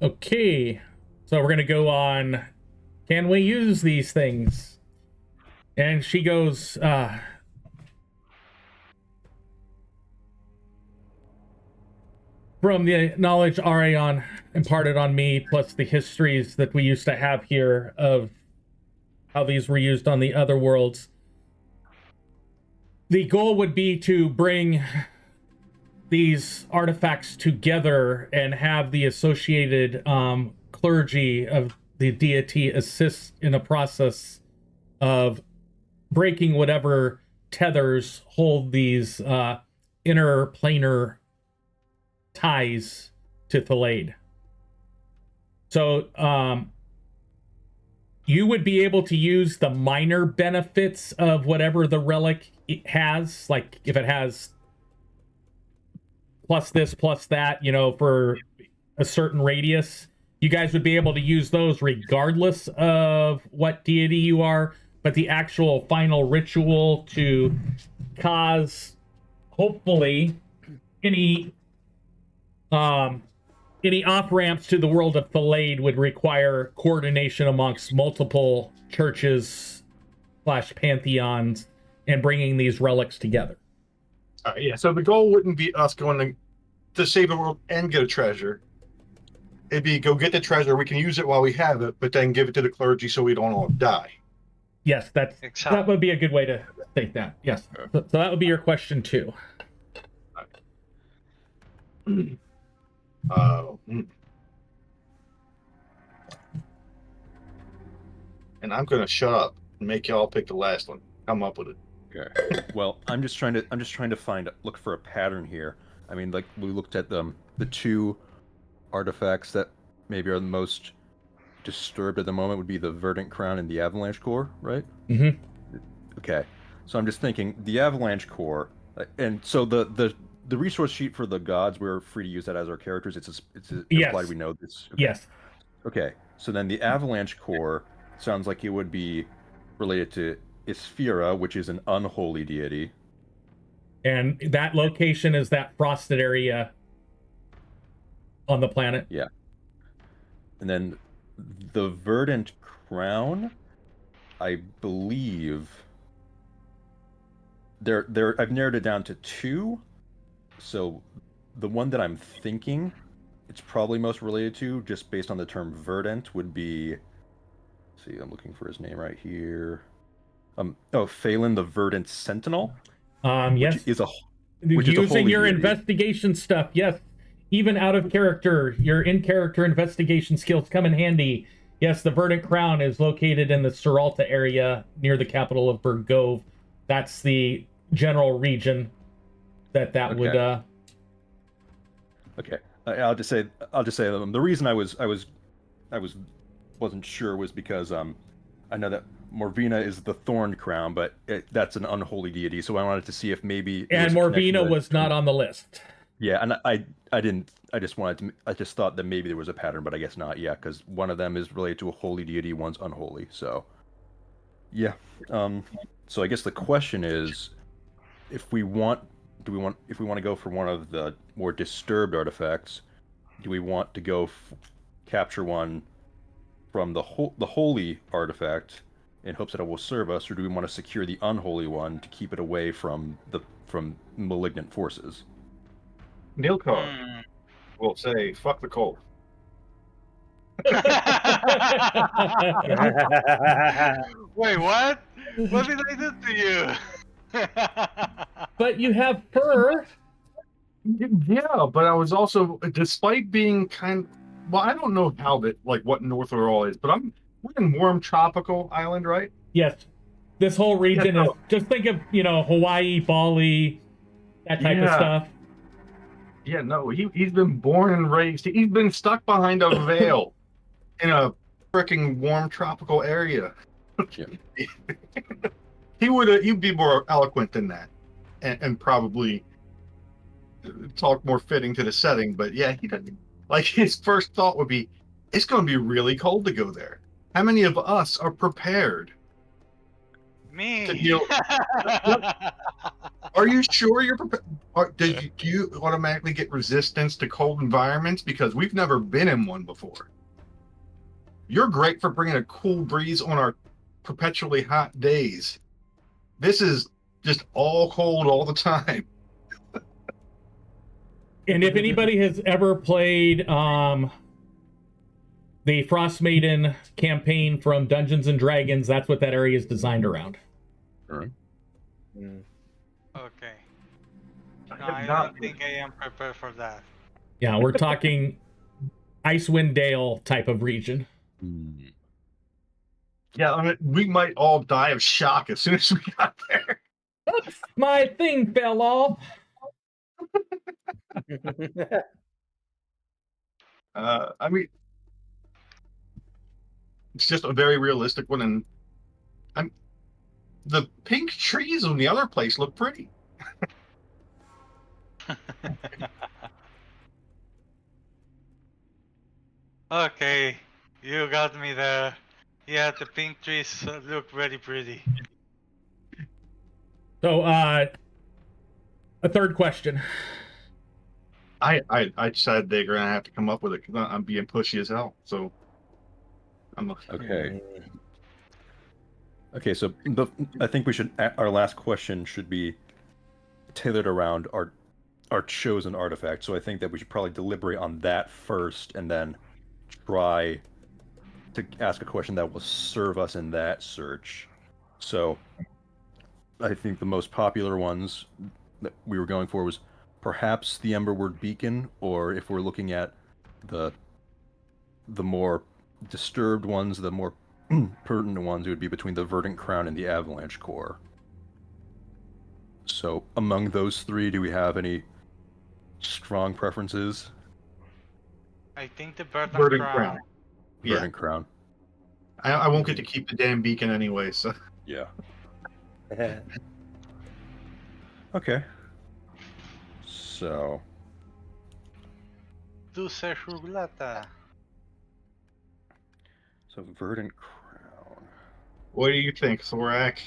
Okay, so we're gonna go on. Can we use these things? And she goes, from the knowledge Arion imparted on me, plus the histories that we used to have here of how these were used on the other worlds, the goal would be to bring these artifacts together and have the associated clergy of the deity assist in a process of breaking whatever tethers hold these interplanar ties to Thalade. So you would be able to use the minor benefits of whatever the relic it has, like if it has plus this, plus that, you know, for a certain radius. You guys would be able to use those regardless of what deity you are, but the actual final ritual to cause, hopefully, any off-ramps to the world of Thalade would require coordination amongst multiple churches / pantheons and bringing these relics together. Yeah, so the goal wouldn't be us going to save the world and get a treasure. It'd be go get the treasure, we can use it while we have it, but then give it to the clergy so we don't all die. Yes, that Exactly. would be a good way to state that. Yes. So that would be your question too. And I'm gonna shut up and make y'all pick the last one. Come up with it. Okay. Well, I'm just trying to look for a pattern here. I mean, like we looked at the two artifacts that maybe are the most disturbed at the moment would be the Verdant Crown and the Avalanche Core, right? Mm-hmm. Okay. So I'm just thinking the Avalanche Core, and so the resource sheet for the gods, we're free to use that as our characters. It's Yes. implied we know this. Okay. Yes. Okay. So then the Avalanche Core sounds like it would be related to Isphira, which is an unholy deity. And that location is that frosted area on the planet. Yeah. And then the Verdant Crown I believe I've narrowed it down to 2. So the one that I'm thinking it's probably most related to, just based on the term verdant, would be. Let's see, I'm looking for his name right here. Phelan the Verdant Sentinel. Yes. Which is a Using holy your deity. investigation stuff, yes. Even out of character, your in-character investigation skills come in handy. Yes, the Verdant Crown is located in the Seralta area near the capital of Burgove. That's the general region that would. Okay, I'll just say the reason I wasn't sure was because I know that Morvina is the Thorn Crown, but that's an unholy deity, so I wanted to see if maybe. And Morvina was not on the list. Yeah, and I didn't. I just thought that maybe there was a pattern, but I guess not. Yeah, because one of them is related to a holy deity, one's unholy. So, yeah. So I guess the question is, if we want to go for one of the more disturbed artifacts, do we want to go capture one from the holy artifact in hopes that it will serve us, or do we want to secure the unholy one to keep it away from malignant forces? Nilkar will say, "Fuck the cold." Wait, what? What did I do to you? But you have fur. Yeah, but I was also, despite being well, I don't know what North Ural is, but we're in warm tropical island, right? Yes. This whole region Yeah, is, just think of, Hawaii, Bali, that type of stuff. Yeah, no, he's been born and raised. He's been stuck behind a veil in a freaking warm tropical area. Yeah. He'd be more eloquent than that, and probably talk more fitting to the setting. But yeah, he doesn't. Like, his first thought would be, "It's going to be really cold to go there. How many of us are prepared?" Me. To deal... Are you sure you're prepared? Do you automatically get resistance to cold environments? Because we've never been in one before. You're great for bringing a cool breeze on our perpetually hot days. This is just all cold all the time. And if anybody has ever played the Frost Maiden campaign from Dungeons and Dragons, that's what that area is designed around. All right. Okay. No, I don't think I am prepared for that. Yeah, we're talking Icewind Dale type of region. Yeah, I mean, we might all die of shock as soon as we got there. Oops, my thing fell off. I mean, it's just a very realistic one, and the pink trees on the other place look pretty. Okay, you got me there. Yeah, the pink trees look very pretty. So, a third question. I decided they're gonna have to come up with it because I'm being pushy as hell. So Okay. Okay, so I think our last question should be tailored around our chosen artifact. So I think that we should probably deliberate on that first, and then try to ask a question that will serve us in that search. So I think the most popular ones that we were going for was perhaps the Emberward Beacon, or if we're looking at the more disturbed ones, the more pertinent ones, it would be between the Verdant Crown and the Avalanche Core. So among those three, do we have any strong preferences? I think the Verdant Crown. Yeah. Verdant Crown. I won't get to keep the damn beacon anyway, so. Yeah. Okay. So. Dulce Rulata. So Verdant Crown. What do you think, Thorak?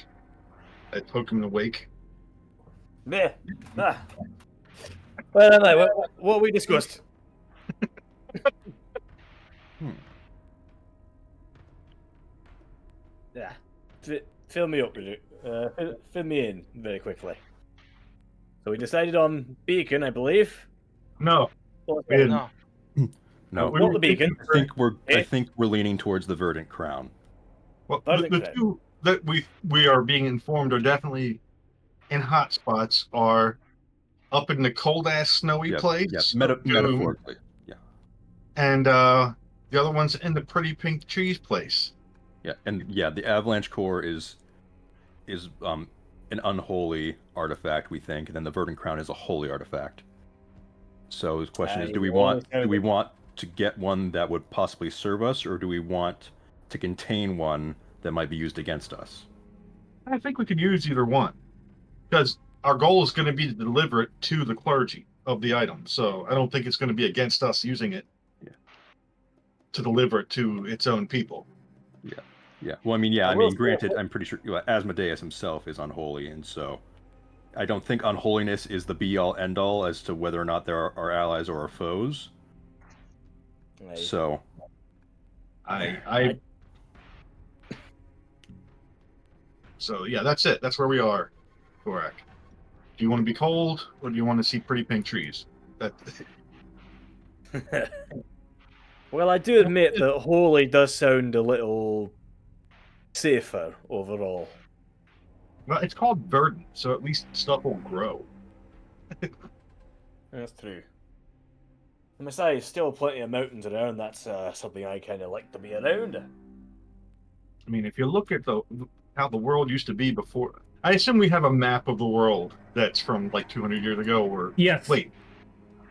I poke him in the wake. Meh. Ah. Well, anyway, what we discussed. Yeah. fill me up with it. Fill me in very quickly. So we decided on beacon, I believe. No, What we didn't. No. No, we Not were the beacon. thinking I think we're leaning towards the verdant crown. Well, Verdant the Crown. two that we are being informed are definitely in hot spots are up in the cold ass snowy Yeah, place. yeah, of Doom, metaphorically. Yeah, and the other one's in the pretty pink trees place. yeah, and yeah, the avalanche core is an unholy artifact, we think, and then the verdant crown is a holy artifact. So the question is, do we want to get one that would possibly serve us, or do we want to contain one that might be used against us? I think we could use either one, because our goal is going to be to deliver it to the clergy of the item. So I don't think it's going to be against us using it to deliver it to its own people. Yeah. Well, I mean, yeah. I I will mean, say- granted, I'm pretty sure Asmodeus himself is unholy, and so I don't think unholiness is the be-all, end-all as to whether or not there are allies or our foes. Right. So, So yeah, that's it. That's where we are, Korak. Do you want to be cold, or do you want to see pretty pink trees? That Well, I do admit that holy does sound a little safer overall. well, it's called verdant, so at least stuff will grow. That's true. And besides, still plenty of mountains around. That's something I kind of like to be around. I mean, if you look at how the world used to be before, I assume we have a map of the world that's from like 200 years ago, or Yes. wait,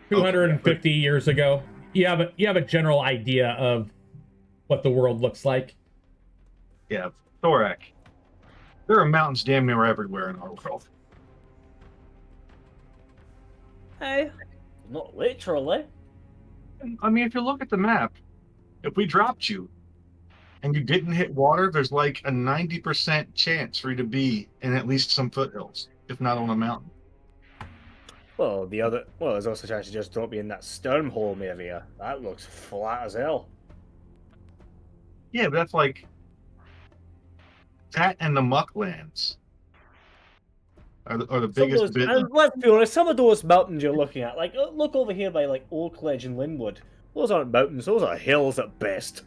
250 years ago. You have a general idea of what the world looks like. yeah, Thorak. There are mountains damn near everywhere in our world. Hey, not literally. I mean, if you look at the map, if we dropped you and you didn't hit water, there's like a 90% chance for you to be in at least some foothills, if not on a mountain. Well, there's also a chance you just don't be in that Sternholm area. That looks flat as hell. Yeah, but that's like that and the Mucklands are the biggest bit. And let's be honest, some of those mountains you're looking at, like look over here by like Oakledge and Linwood. Those aren't mountains; those are hills at best.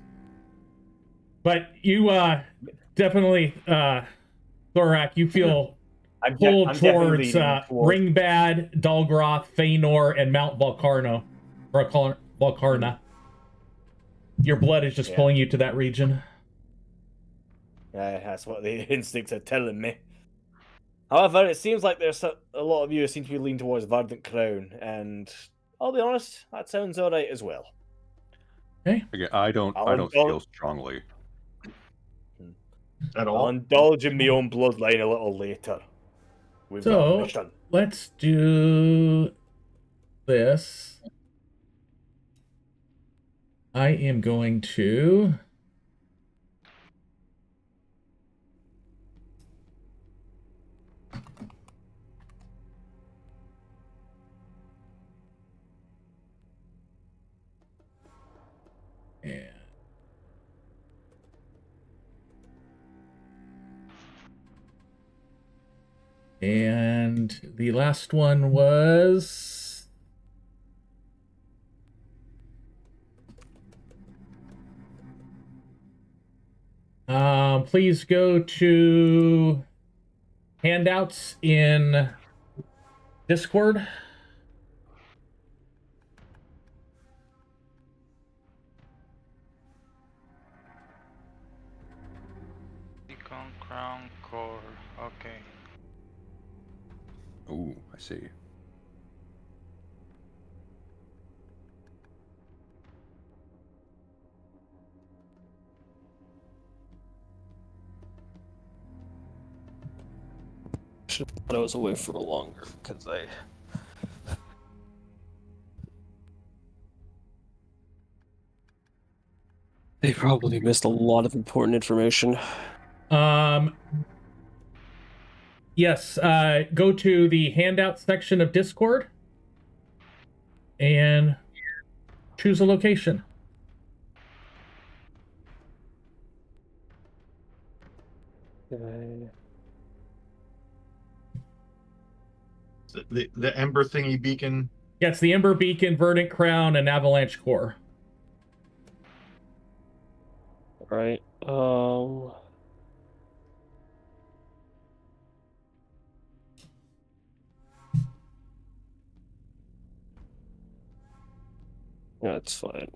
But you definitely, Thorak, you feel I'm pulled definitely towards leaning towards- Ringbad, Dalgroth, Feanor, and Mount Valcarna. Your blood is just Yeah. pulling you to that region. Yeah, that's what the instincts are telling me. However, it seems like there's a lot of you seem to be leaning towards Verdant Crown, and I'll be honest, that sounds alright as well. again, I don't feel strongly. At I'll all. indulge in my own bloodline a little later. With that So mission. let's do this. I am going to and the last one was please go to handouts in Discord. Beacon, crown, core. Okay. Ooh, I see. Should have thought I was away for longer because they probably missed a lot of important information. Yes, go to the handout section of Discord and choose a location. Yeah, the Ember thingy beacon. Yeah, it's the Ember Beacon, Verdant Crown, and Avalanche Core. Right. That's fine.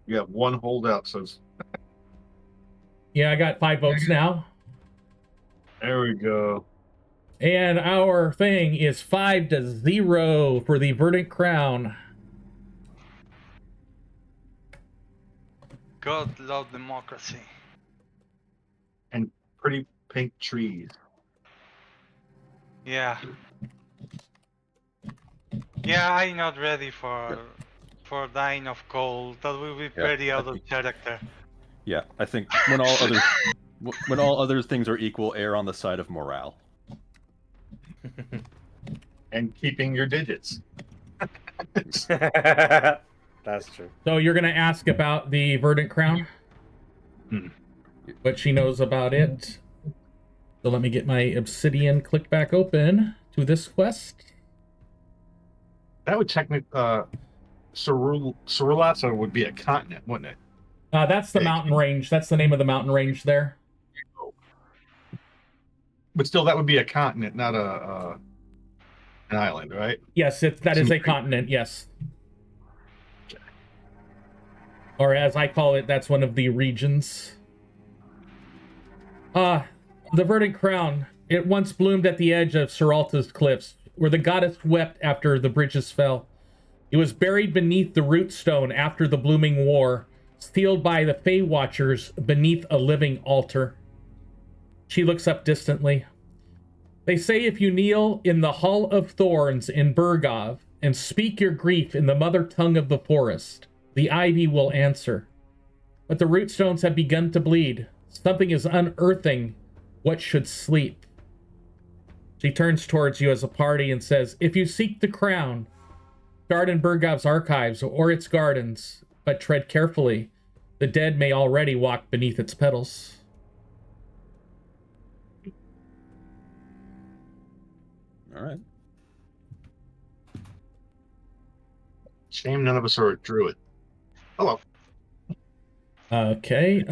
You have one holdout, so Yeah, I got 5 votes now. there we go. And our thing is 5-0 for the Verdant Crown. God love democracy. And pretty pink trees. Yeah. Yeah, I'm not ready for dying of cold. That will be pretty out of character. Yeah, I think when all other things are equal, err on the side of morale. And keeping your digits. That's true. So you're going to ask about the Verdant Crown? What she knows about it. So let me get my Obsidian click back open to this quest. That would technically, Cerulata would be a continent, wouldn't it? That's the mountain range. That's the name of the mountain range there. But still, that would be a continent, not an island, right? Yes, that is a continent, yes. Or as I call it, that's one of the regions. The Verdant Crown. It once bloomed at the edge of Cerulta's cliffs, where the goddess wept after the bridges fell. It was buried beneath the root stone after the blooming war, sealed by the Fey Watchers beneath a living altar. She looks up distantly. They say if you kneel in the Hall of Thorns in Burgov and speak your grief in the mother tongue of the forest, the ivy will answer. But the root stones have begun to bleed. Something is unearthing what should sleep. She turns towards you as a party and says, if you seek the crown, start in Burgov's archives or its gardens, but tread carefully. The dead may already walk beneath its petals. All right. Shame none of us are a druid. Hello. Okay,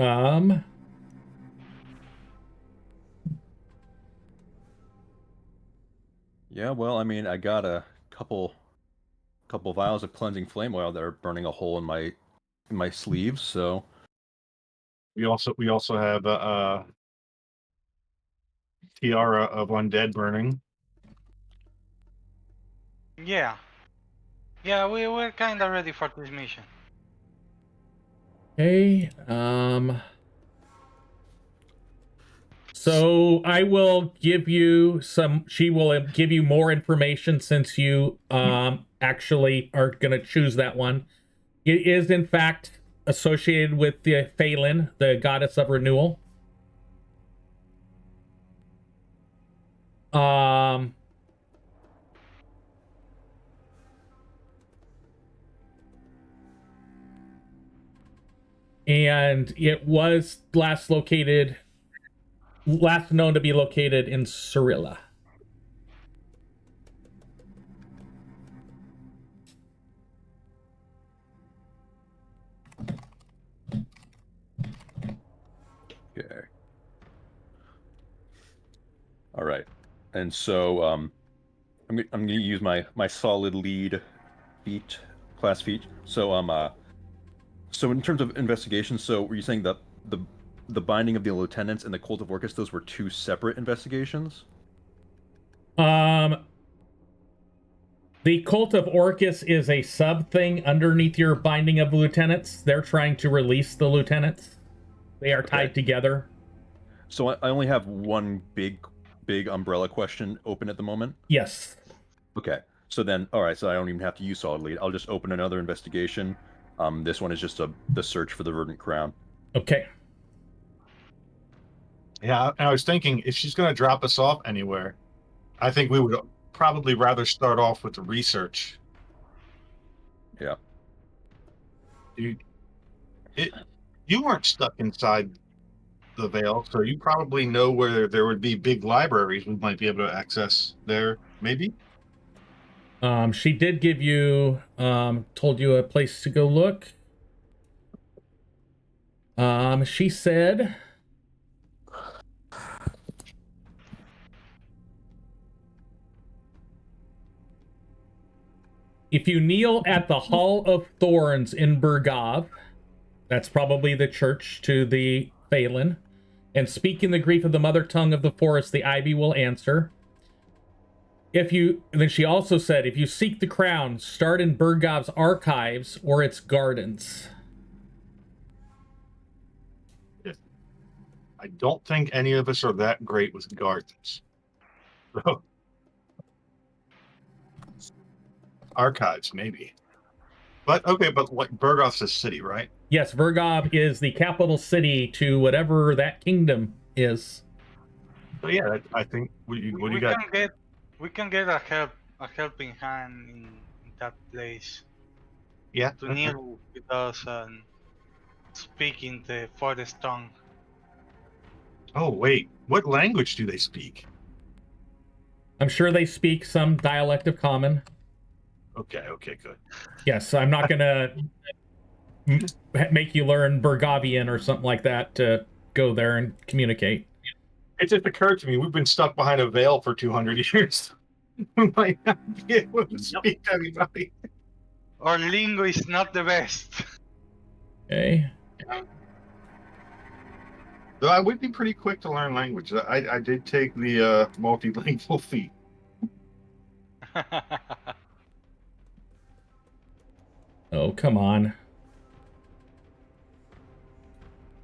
Yeah, well, I mean, I got a couple vials of cleansing flame oil that are burning a hole in my sleeves, so We also have a tiara of undead burning. Yeah. Yeah, we're kind of ready for this mission. okay, so I will give you she will give you more information since you actually are going to choose that one. It is in fact associated with the Phelan, the goddess of renewal. And it was last known to be located in Cyrilla. okay. All right. And so I'm going to use my solid lead class feat. So so in terms of investigation, so were you saying that the binding of the lieutenants and the cult of Orcus, those were two separate investigations? The cult of Orcus is a sub thing underneath your binding of the lieutenants. They're trying to release the lieutenants. They are tied together. So I only have one big umbrella question open at the moment. Yes. Okay. So then, all right. So I don't even have to use solid lead. I'll just open another investigation. This one is just the search for the Verdant Crown. Okay. Yeah, I was thinking if she's going to drop us off anywhere, I think we would probably rather start off with the research. Yeah. You You weren't stuck inside the Veil, so you probably know where there would be big libraries we might be able to access there, maybe? She did give you, told you a place to go look. She said, if you kneel at the Hall of Thorns in Burgov, that's probably the church to the Phelan, and speak in the grief of the mother tongue of the forest, the ivy will answer. Then she also said, if you seek the crown, start in Burgov's archives or its gardens. I don't think any of us are that great with gardens. So, archives, maybe. But okay, but like Burgov's a city, right? Yes, Burgov is the capital city to whatever that kingdom is. So yeah, I think what do you got? We can get a helping hand in that place Yeah. to kneel with us and speak in the forest tongue. Oh wait, what language do they speak? I'm sure they speak some dialect of common. Okay, good. Yes, I'm not going to make you learn Burgavian or something like that to go there and communicate. It just occurred to me we've been stuck behind a veil for 200 years. We might not be able to speak to anybody. Our lingo is not the best. Okay. Though I would be pretty quick to learn language. I did take the multilingual feat. Oh, come on.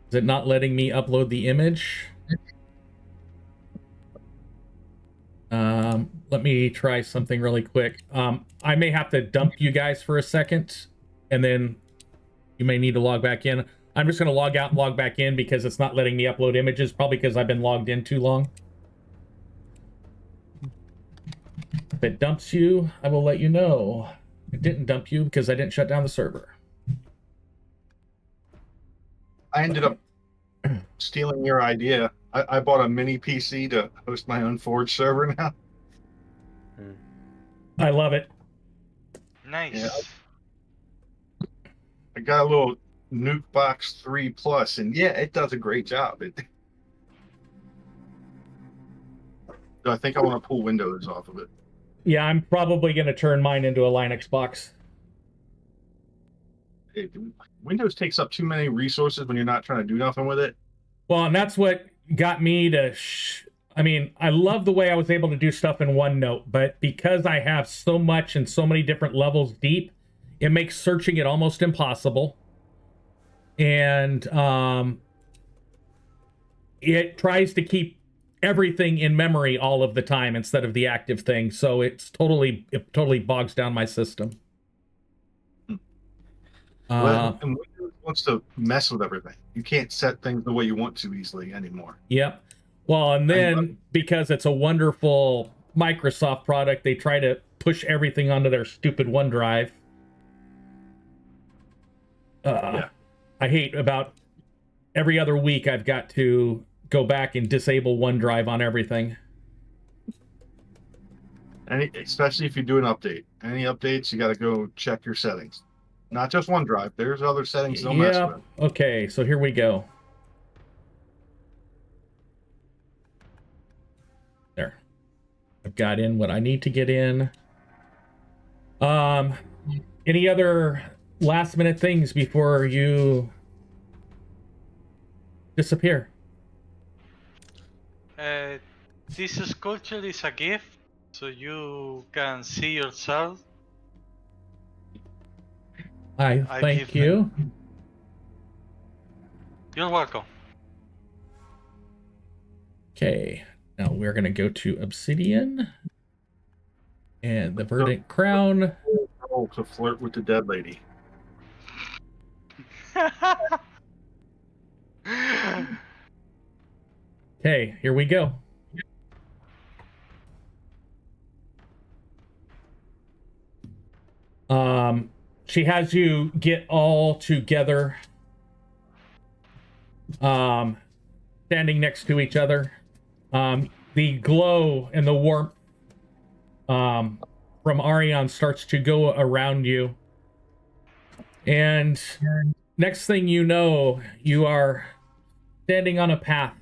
Is it not letting me upload the image? Let me try something really quick. I may have to dump you guys for a second, and then you may need to log back in. I'm just going to log out and log back in because it's not letting me upload images, probably because I've been logged in too long. If it dumps you, I will let you know. It didn't dump you because I didn't shut down the server. I ended up stealing your idea. I bought a mini PC to host my own Forge server now. I love it. Nice. Yeah. I got a little Nuke Box 3 Plus, and yeah, it does a great job. So I think I want to pull Windows off of it. Yeah, I'm probably going to turn mine into a Linux box. Windows takes up too many resources when you're not trying to do nothing with it. Well, and that's what got me to... I mean, I love the way I was able to do stuff in OneNote, but because I have so much and so many different levels deep, it makes searching it almost impossible. And it tries to keep everything in memory all of the time instead of the active thing, so it totally bogs down my system. Well, and Windows wants to mess with everything. You can't set things the way you want to easily anymore. Yep. Well, and then because it's a wonderful Microsoft product, they try to push everything onto their stupid OneDrive. Yeah. I hate about every other week I've got to go back and disable OneDrive on everything. Especially if you do an update. Any updates, you got to go check your settings. Not just OneDrive. There's other settings they'll mess with. Okay, so here we go. There. I've got in what I need to get in. Any other last minute things before you disappear? This sculpture is a gift, so you can see yourself. I thank you. You're welcome. Okay, now we're going to go to Obsidian and the Verdant Crown. Oh, to flirt with the dead lady. Okay, here we go. She has you get all together. standing next to each other. The glow and the warmth from Arion starts to go around you. And next thing you know, you are standing on a path.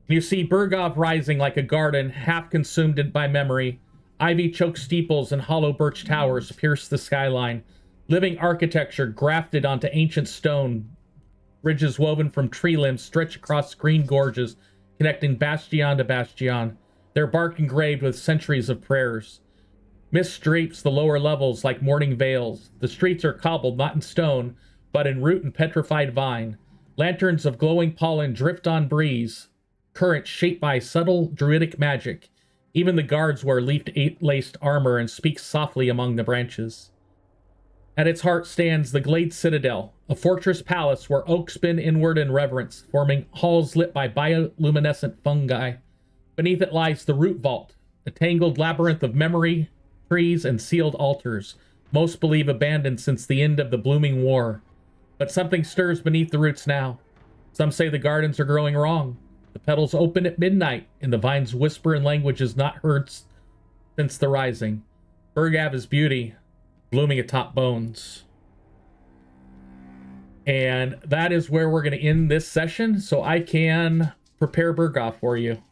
You see Burgov rising like a garden, half consumed by memory. Ivy-choked steeples and hollow birch towers pierce the skyline. Living architecture grafted onto ancient stone. Bridges woven from tree limbs stretch across green gorges, connecting bastion to bastion, their bark engraved with centuries of prayers. Mist drapes the lower levels like morning veils. The streets are cobbled not in stone, but in root and petrified vine. Lanterns of glowing pollen drift on breeze, currents shaped by subtle druidic magic. Even the guards wear leaf-laced armor and speak softly among the branches. At its heart stands the Glade Citadel, a fortress palace where oaks bend inward in reverence, forming halls lit by bioluminescent fungi. Beneath it lies the Root Vault, a tangled labyrinth of memory, trees, and sealed altars, most believe abandoned since the end of the Blooming War. But something stirs beneath the roots now. Some say the gardens are growing wrong. The petals open at midnight, and the vines whisper in languages not heard since the rising. Burgav is beauty, blooming atop bones. And that is where we're going to end this session, so I can prepare Burgav for you.